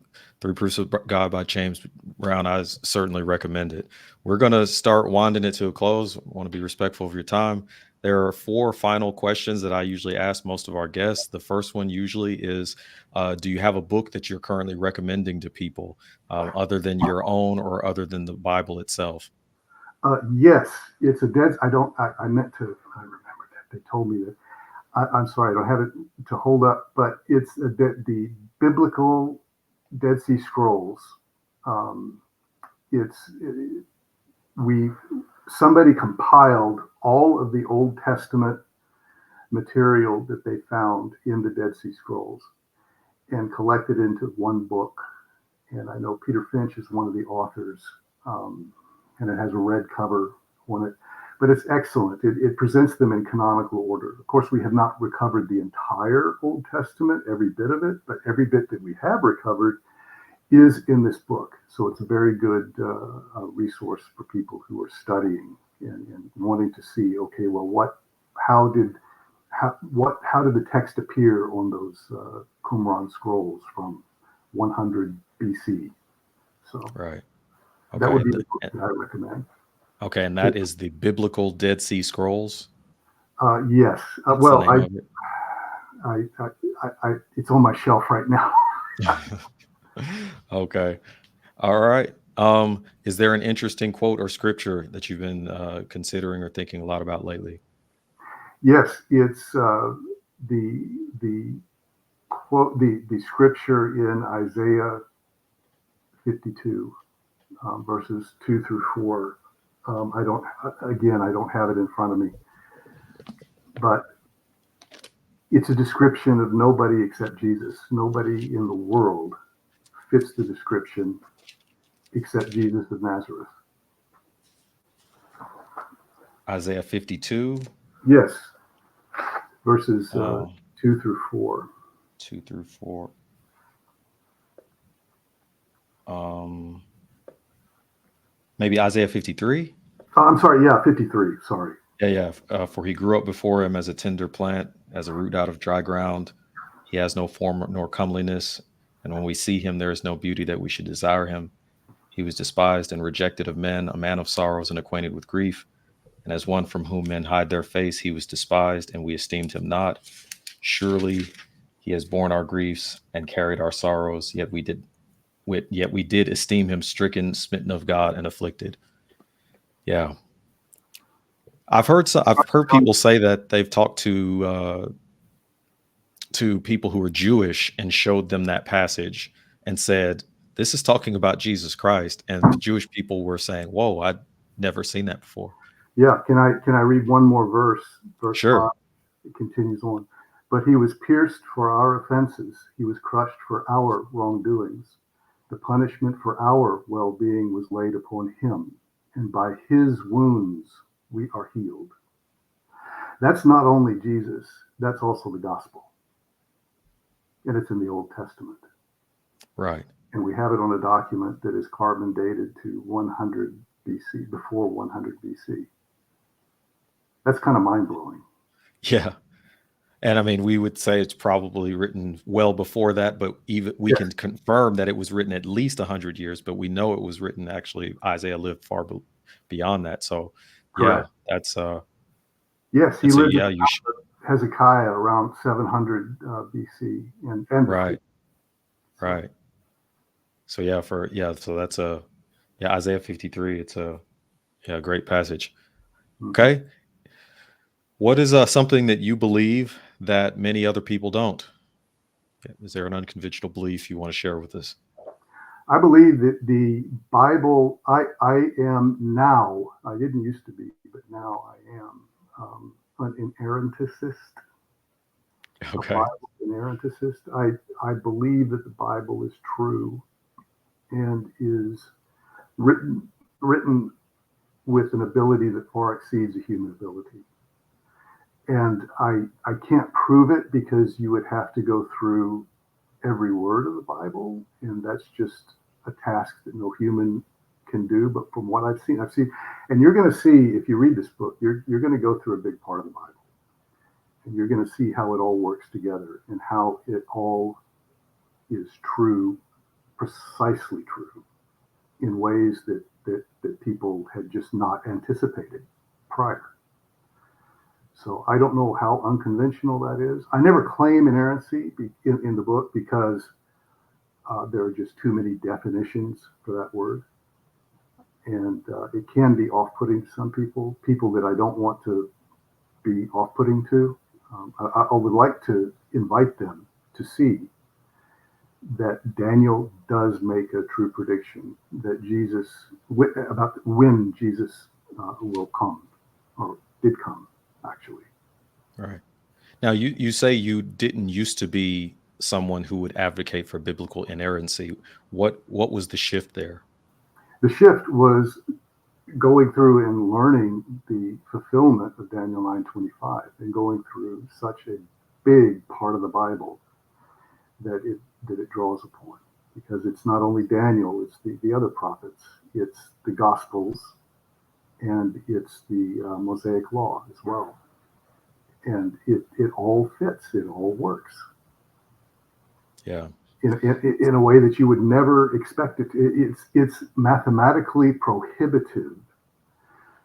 Three Proofs of God by James Brown. I certainly recommend it. We're going to start winding it to a close. I want to be respectful of your time. There are 4 final questions that I usually ask most of our guests. The first one usually is, do you have a book that you're currently recommending to people other than your own or other than the Bible itself? Yes, it's a dead. I meant to. I remember that they told me that. I'm sorry, I don't have it to hold up, but it's the biblical Dead Sea Scrolls. Um, we somebody compiled all of the Old Testament material that they found in the Dead Sea Scrolls and collected into one book. And I know Peter Finch is one of the authors, and it has a red cover on it. But it's excellent. It presents them in canonical order. Of course, we have not recovered the entire Old Testament, every bit of it, but every bit that we have recovered is in this book. So it's a very good resource for people who are studying and wanting to see, okay, well, how did the text appear on those Qumran scrolls from 100 BC? So Right. that would Okay. be the book that I recommend. Okay. And that is the Biblical Dead Sea Scrolls. Yes. That's the Well, name of it. it's on my shelf right now. Okay. All right. Is there an interesting quote or scripture that you've been considering or thinking a lot about lately? Yes, it's the quote, the scripture in Isaiah 52, verses 2 through 4. I don't have it in front of me, but it's a description of nobody except Jesus. Nobody in the world fits the description except Jesus of Nazareth. Isaiah 52, Yes, verses 2 through 4. 2 through 4. Maybe Isaiah 53. I'm sorry, yeah, 53. Sorry. Yeah. For he grew up before him as a tender plant, as a root out of dry ground. He has no form nor comeliness. And when we see him, there is no beauty that we should desire him. He was despised and rejected of men, a man of sorrows and acquainted with grief. And as one from whom men hide their face, he was despised, and we esteemed him not. Surely he has borne our griefs and carried our sorrows, yet we did esteem him stricken, smitten of God, and afflicted. Yeah. I've heard people say that they've talked to people who are Jewish and showed them that passage and said, this is talking about Jesus Christ. And Jewish people were saying, whoa, I'd never seen that before. Yeah, can I read one more verse? Verse 5. Sure. It continues on. But he was pierced for our offenses. He was crushed for our wrongdoings. The punishment for our well-being was laid upon him, and by his wounds we are healed. That's not only Jesus, that's also the gospel. And it's in the Old Testament. Right. And we have it on a document that is carbon dated to 100 BC, before 100 BC. That's kind of mind-blowing. Yeah. And I mean, we would say it's probably written well before that, but even we Yes, can confirm that it was written at least 100 years, but we know it was written actually, Isaiah lived far beyond that. So yeah, correct. Yes, he so lived in yeah, you should, Hezekiah around 700 BC and the king. right, So right. So yeah, so that's Isaiah 53. It's a great passage. mhm. Okay. What is something that you believe that many other people don't? Is there an unconventional belief you want to share with us? I believe that the Bible, I am now, I didn't used to be, but now I am an inerranticist, a Okay. Bible inerranticist. I believe that the Bible is true and is written written with an ability that far exceeds a human ability. And I can't prove it because you would have to go through every word of the Bible, and that's just a task that no human can do. But from what I've seen, and you're going to see if you read this book, you're going to go through a big part of the Bible, and you're going to see how it all works together and how it all is true, precisely true, in ways that people had just not anticipated prior. So I don't know how unconventional that is. I never claim inerrancy in the book because there are just too many definitions for that word. And it can be off putting to some people that I don't want to be off putting to. I would like to invite them to see that Daniel does make a true prediction that Jesus, about when Jesus will come, or did come, actually. Right. Now, you say you didn't used to be someone who would advocate for biblical inerrancy. What was the shift there? The shift was going through and learning the fulfillment of Daniel 9:25 and going through such a big part of the Bible that it draws upon, because it's not only Daniel, it's the other prophets, it's the Gospels, and it's the Mosaic Law as well, and it all fits, it all works Yeah. in a way that you would never expect it. It's mathematically prohibitive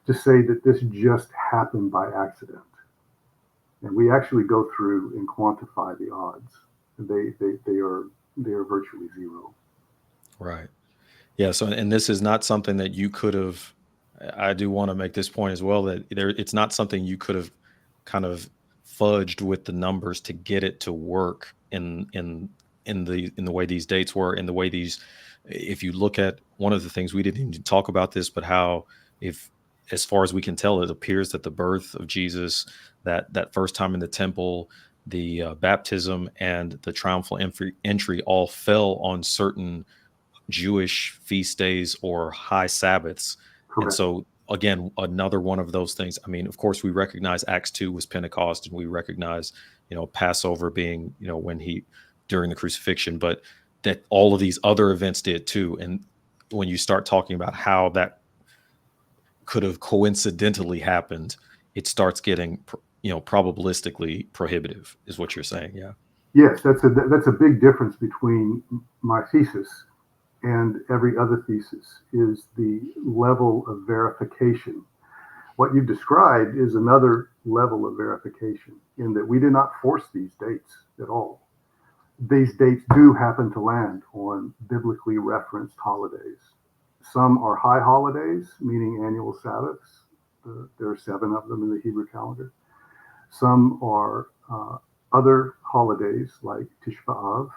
to say that this just happened by accident. And we actually go through and quantify the odds. They are virtually zero. Right. Yeah. So, and this is not something that you could have. I do want to make this point as well that it's not something you could have kind of fudged with the numbers to get it to work in the way these dates were, in the way these. If you look at one of the things, we didn't even talk about this, but how, if as far as we can tell, it appears that the birth of Jesus, that first time in the temple, the baptism and the triumphal entry all fell on certain Jewish feast days or high Sabbaths. And Correct. so, again, another one of those things. I mean, of course, we recognize Acts 2 was Pentecost, and we recognize, Passover being, when he, during the crucifixion, but that all of these other events did too. And when you start talking about how that could have coincidentally happened, it starts getting, probabilistically prohibitive, is what you're saying. Yeah. Yes, that's a big difference between my thesis and every other thesis, is the level of verification. What you've described is another level of verification, in that we did not force these dates at all. These dates do happen to land on biblically referenced holidays. Some are high holidays, meaning annual Sabbaths. There are 7 of them in the Hebrew calendar. Some are other holidays like Tisha B'Av.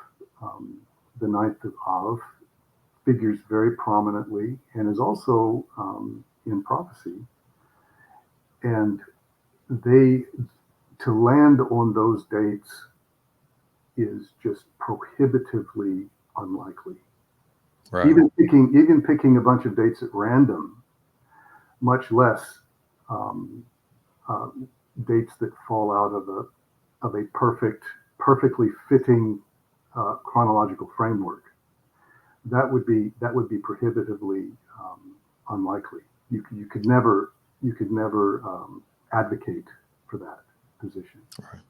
The ninth of Av figures very prominently and is also in prophecy. And they, to land on those dates is just prohibitively unlikely. Right. Even picking a bunch of dates at random, much less um, uh, dates that fall out of a perfectly fitting chronological framework. That would be prohibitively unlikely. You could never advocate for that position. Right.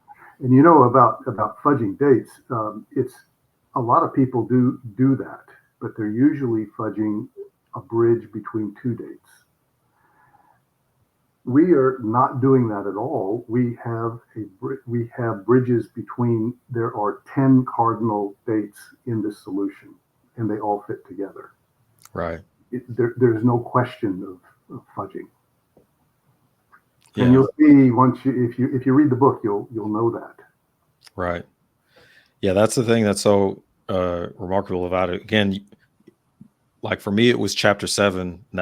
And you know about fudging dates. It's a lot of people do that, but they're usually fudging a bridge between two dates. We are not doing that at all. We have bridges between. There are 10 cardinal dates in this solution, and they all fit together. Right. There's no question of fudging. And Yeah. you'll see once if you read the book, you'll know that. Right. Yeah, that's the thing that's so remarkable about it. Again, like for me, it was chapter 7. And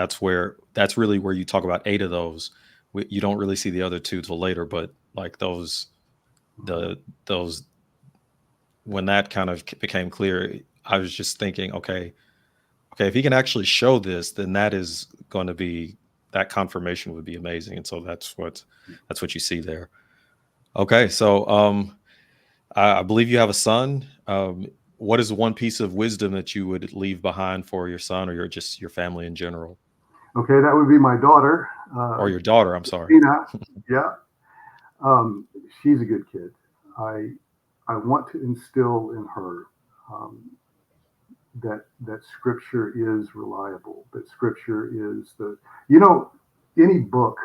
that's really where you talk about 8 of those. You don't really see the other 2 till later, but like those when that kind of became clear, I was just thinking, okay, if he can actually show this, then that confirmation would be amazing. And so that's what you see there. Okay, so I believe you have a son. What is one piece of wisdom that you would leave behind for your son, or your family in general, Okay, that would be my daughter, or your daughter? I'm sorry. Tina. Yeah, um, she's a good kid. I I want to instill in her um, that Scripture is reliable. That Scripture is the you know any book.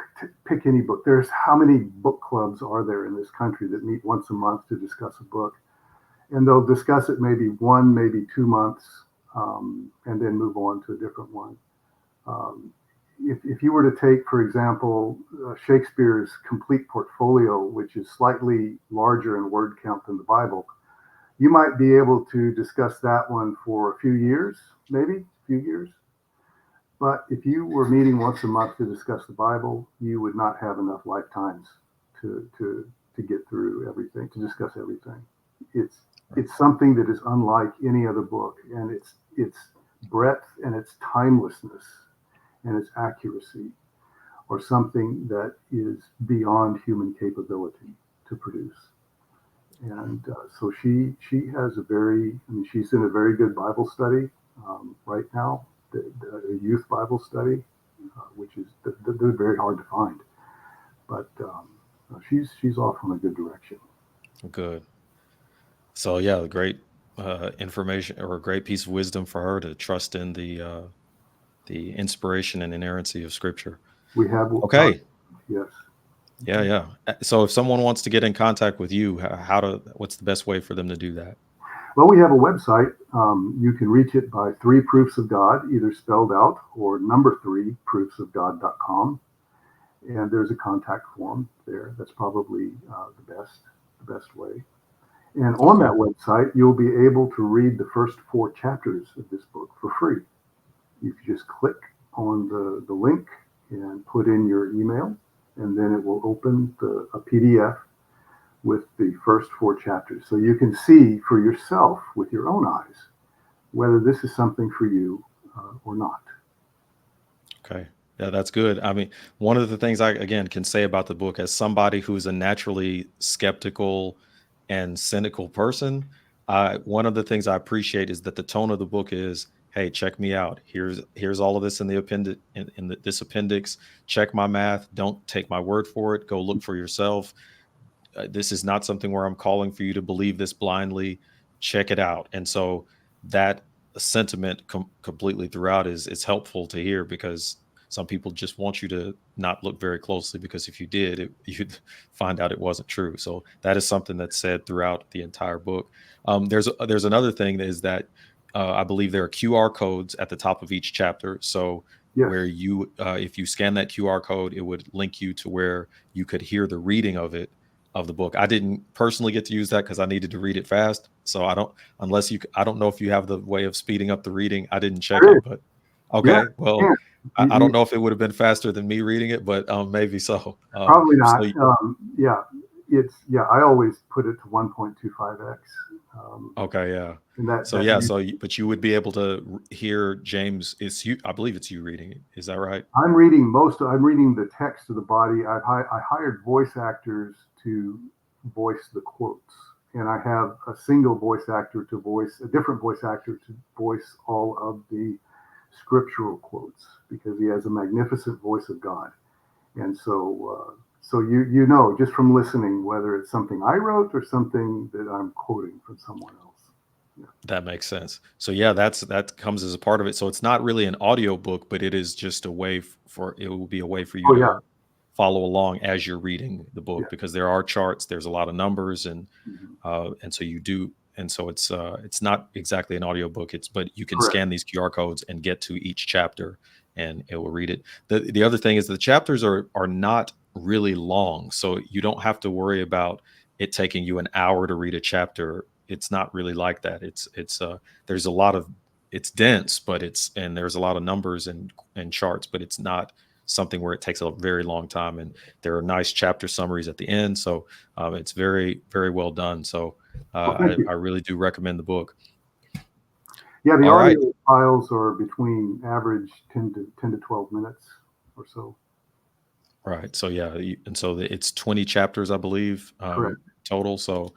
Pick any book. There's how many book clubs are there in this country that meet once a month to discuss a book, and they'll discuss it maybe 1, maybe 2 months, and then move on to a different one. Um, if you were to take, for example, Shakespeare's complete portfolio, which is slightly larger in word count than the Bible, you might be able to discuss that one for a few years, maybe a few years. But if you were meeting once a month to discuss the Bible, you would not have enough lifetimes to get through everything, to discuss everything. It's it's something that is unlike any other book, and its breadth and its timelessness and its accuracy are something that is beyond human capability to produce. And so she has she's in a very good Bible study right now, the youth Bible study, which is they're very hard to find, but she's off on a good direction. Good. So yeah, great information, or a great piece of wisdom for her to trust in the inspiration and inerrancy of Scripture. We have Okay. yes. Yeah, yeah. So if someone wants to get in contact with you, what's the best way for them to do that? Well, we have a website. You can reach it by Three Proofs of God, either spelled out or number three proofsofgod.com. And there's a contact form there. That's probably the best way. And on that Okay. website, you'll be able to read the first 4 chapters of this book for free. You can just click on the link and put in your email, and then it will open a PDF with the first 4 chapters. So you can see for yourself with your own eyes whether this is something for you or not. Okay. Yeah, that's good. I mean, one of the things I again can say about the book, as somebody who's a naturally skeptical and cynical person, one of the things I appreciate is that the tone of the book is, "Hey, check me out. Here's all of this in the appendix this appendix. Check my math. Don't take my word for it. Go look for yourself. This is not something where I'm calling for you to believe this blindly. Check it out." And so that sentiment completely throughout is helpful to hear, because some people just want you to not look very closely, because if you did, you'd find out it wasn't true. So that is something that's said throughout the entire book. There's another thing is that I believe there are QR codes at the top of each chapter. So Yes. where if you scan that QR code, it would link you to where you could hear the reading of the book. I didn't personally get to use that because I needed to read it fast. So I don't know if you have the way of speeding up the reading. I didn't check There it, is. but Yeah. okay. Well, Yeah. I don't know if it would have been faster than me reading it, but maybe so. Probably not. So Yeah. I always put it to 1.25x. Um, okay, yeah. and So yeah, but you would be able to hear James. It's you. I believe it's you reading it. Is that right? I'm reading the text of the body. I hired voice actors to voice the quotes, and I have a single voice actor to voice a different voice actor to voice all of the scriptural quotes, because he has a magnificent voice of God. And so So you know just from listening whether it's something I wrote or something that I'm quoting from someone else. Yeah. That makes sense. So yeah, that comes as a part of it. So it's not really an audio book, but it is just a way for it will be a way for you Oh yeah. to follow along as you're reading the Yeah. book because there are charts, there's a lot of numbers, Mhm. and so you do, and so it's not exactly an audio book. It's but you can Correct. scan these QR codes and get to each chapter, and it will read it. The other thing is the chapters are not really long, so you don't have to worry about it taking you an hour to read a chapter. It's not really like that. It's there's a lot of it's dense, but it's and there's a lot of numbers and charts, but it's not something where it takes a very long time. And there are nice chapter summaries at the end, so it's very well done. So Well, thank you. I really do recommend the book. Yeah, the All right, audio files are between average 10 to 12 minutes or so. right. So yeah, and so it's 20 chapters, I believe, Correct. total. So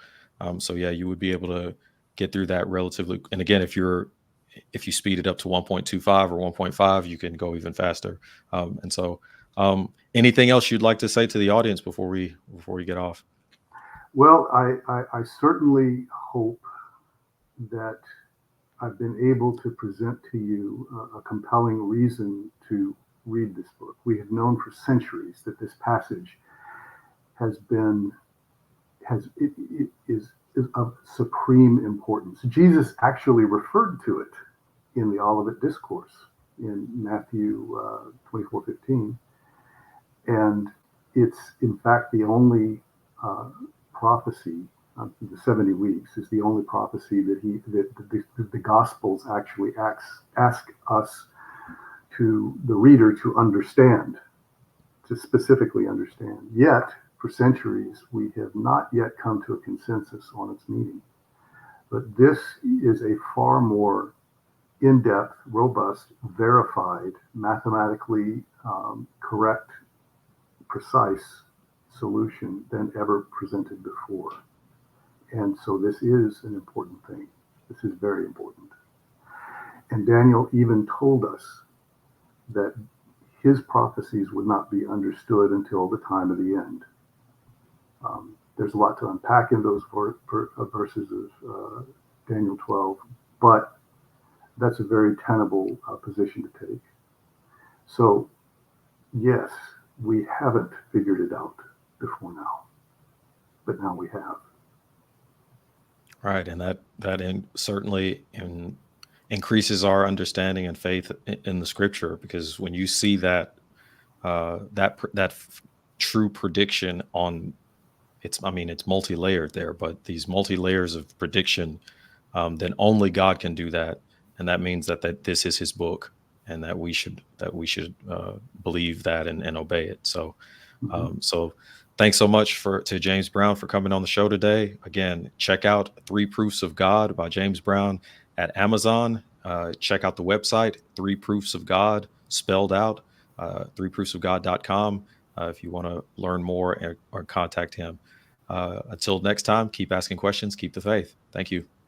so yeah, you would be able to get through that relatively. And again, if you speed it up to 1.25 or 1.5, you can go even faster. And so, anything else you'd like to say to the audience before we get off? Well, I certainly hope that I've been able to present to you a compelling reason to read this book. We have known for centuries that this passage has been has it is of supreme importance. Jesus actually referred to it in the Olivet Discourse in Matthew 24:15, and it's in fact the only prophecy. The 70 weeks is the only prophecy that the Gospels actually ask us the reader to understand, to specifically understand. Yet, for centuries, we have not yet come to a consensus on its meaning. But this is a far more in-depth, robust, verified, mathematically correct, precise solution than ever presented before. And so this is an important thing. This is very important. And Daniel even told us that his prophecies would not be understood until the time of the end. There's a lot to unpack in those verses of Daniel 12, but that's a very tenable position to take. So, yes, we haven't figured it out before now, but now we have. Right, and certainly increases our understanding and faith in the Scripture because when you see that true prediction on it's I mean it's multi-layered there, but these multi-layers of prediction, then only God can do that, and that means that this is His book, and that we should believe that and obey it. So Mhm. so thanks so much to James Brown for coming on the show today. Again, check out Three Proofs of God by James Brown at Amazon. Check out the website, Three Proofs of God, spelled out, threeproofsofgod.com, if you want to learn more or contact him. Until next time, keep asking questions, keep the faith. Thank you.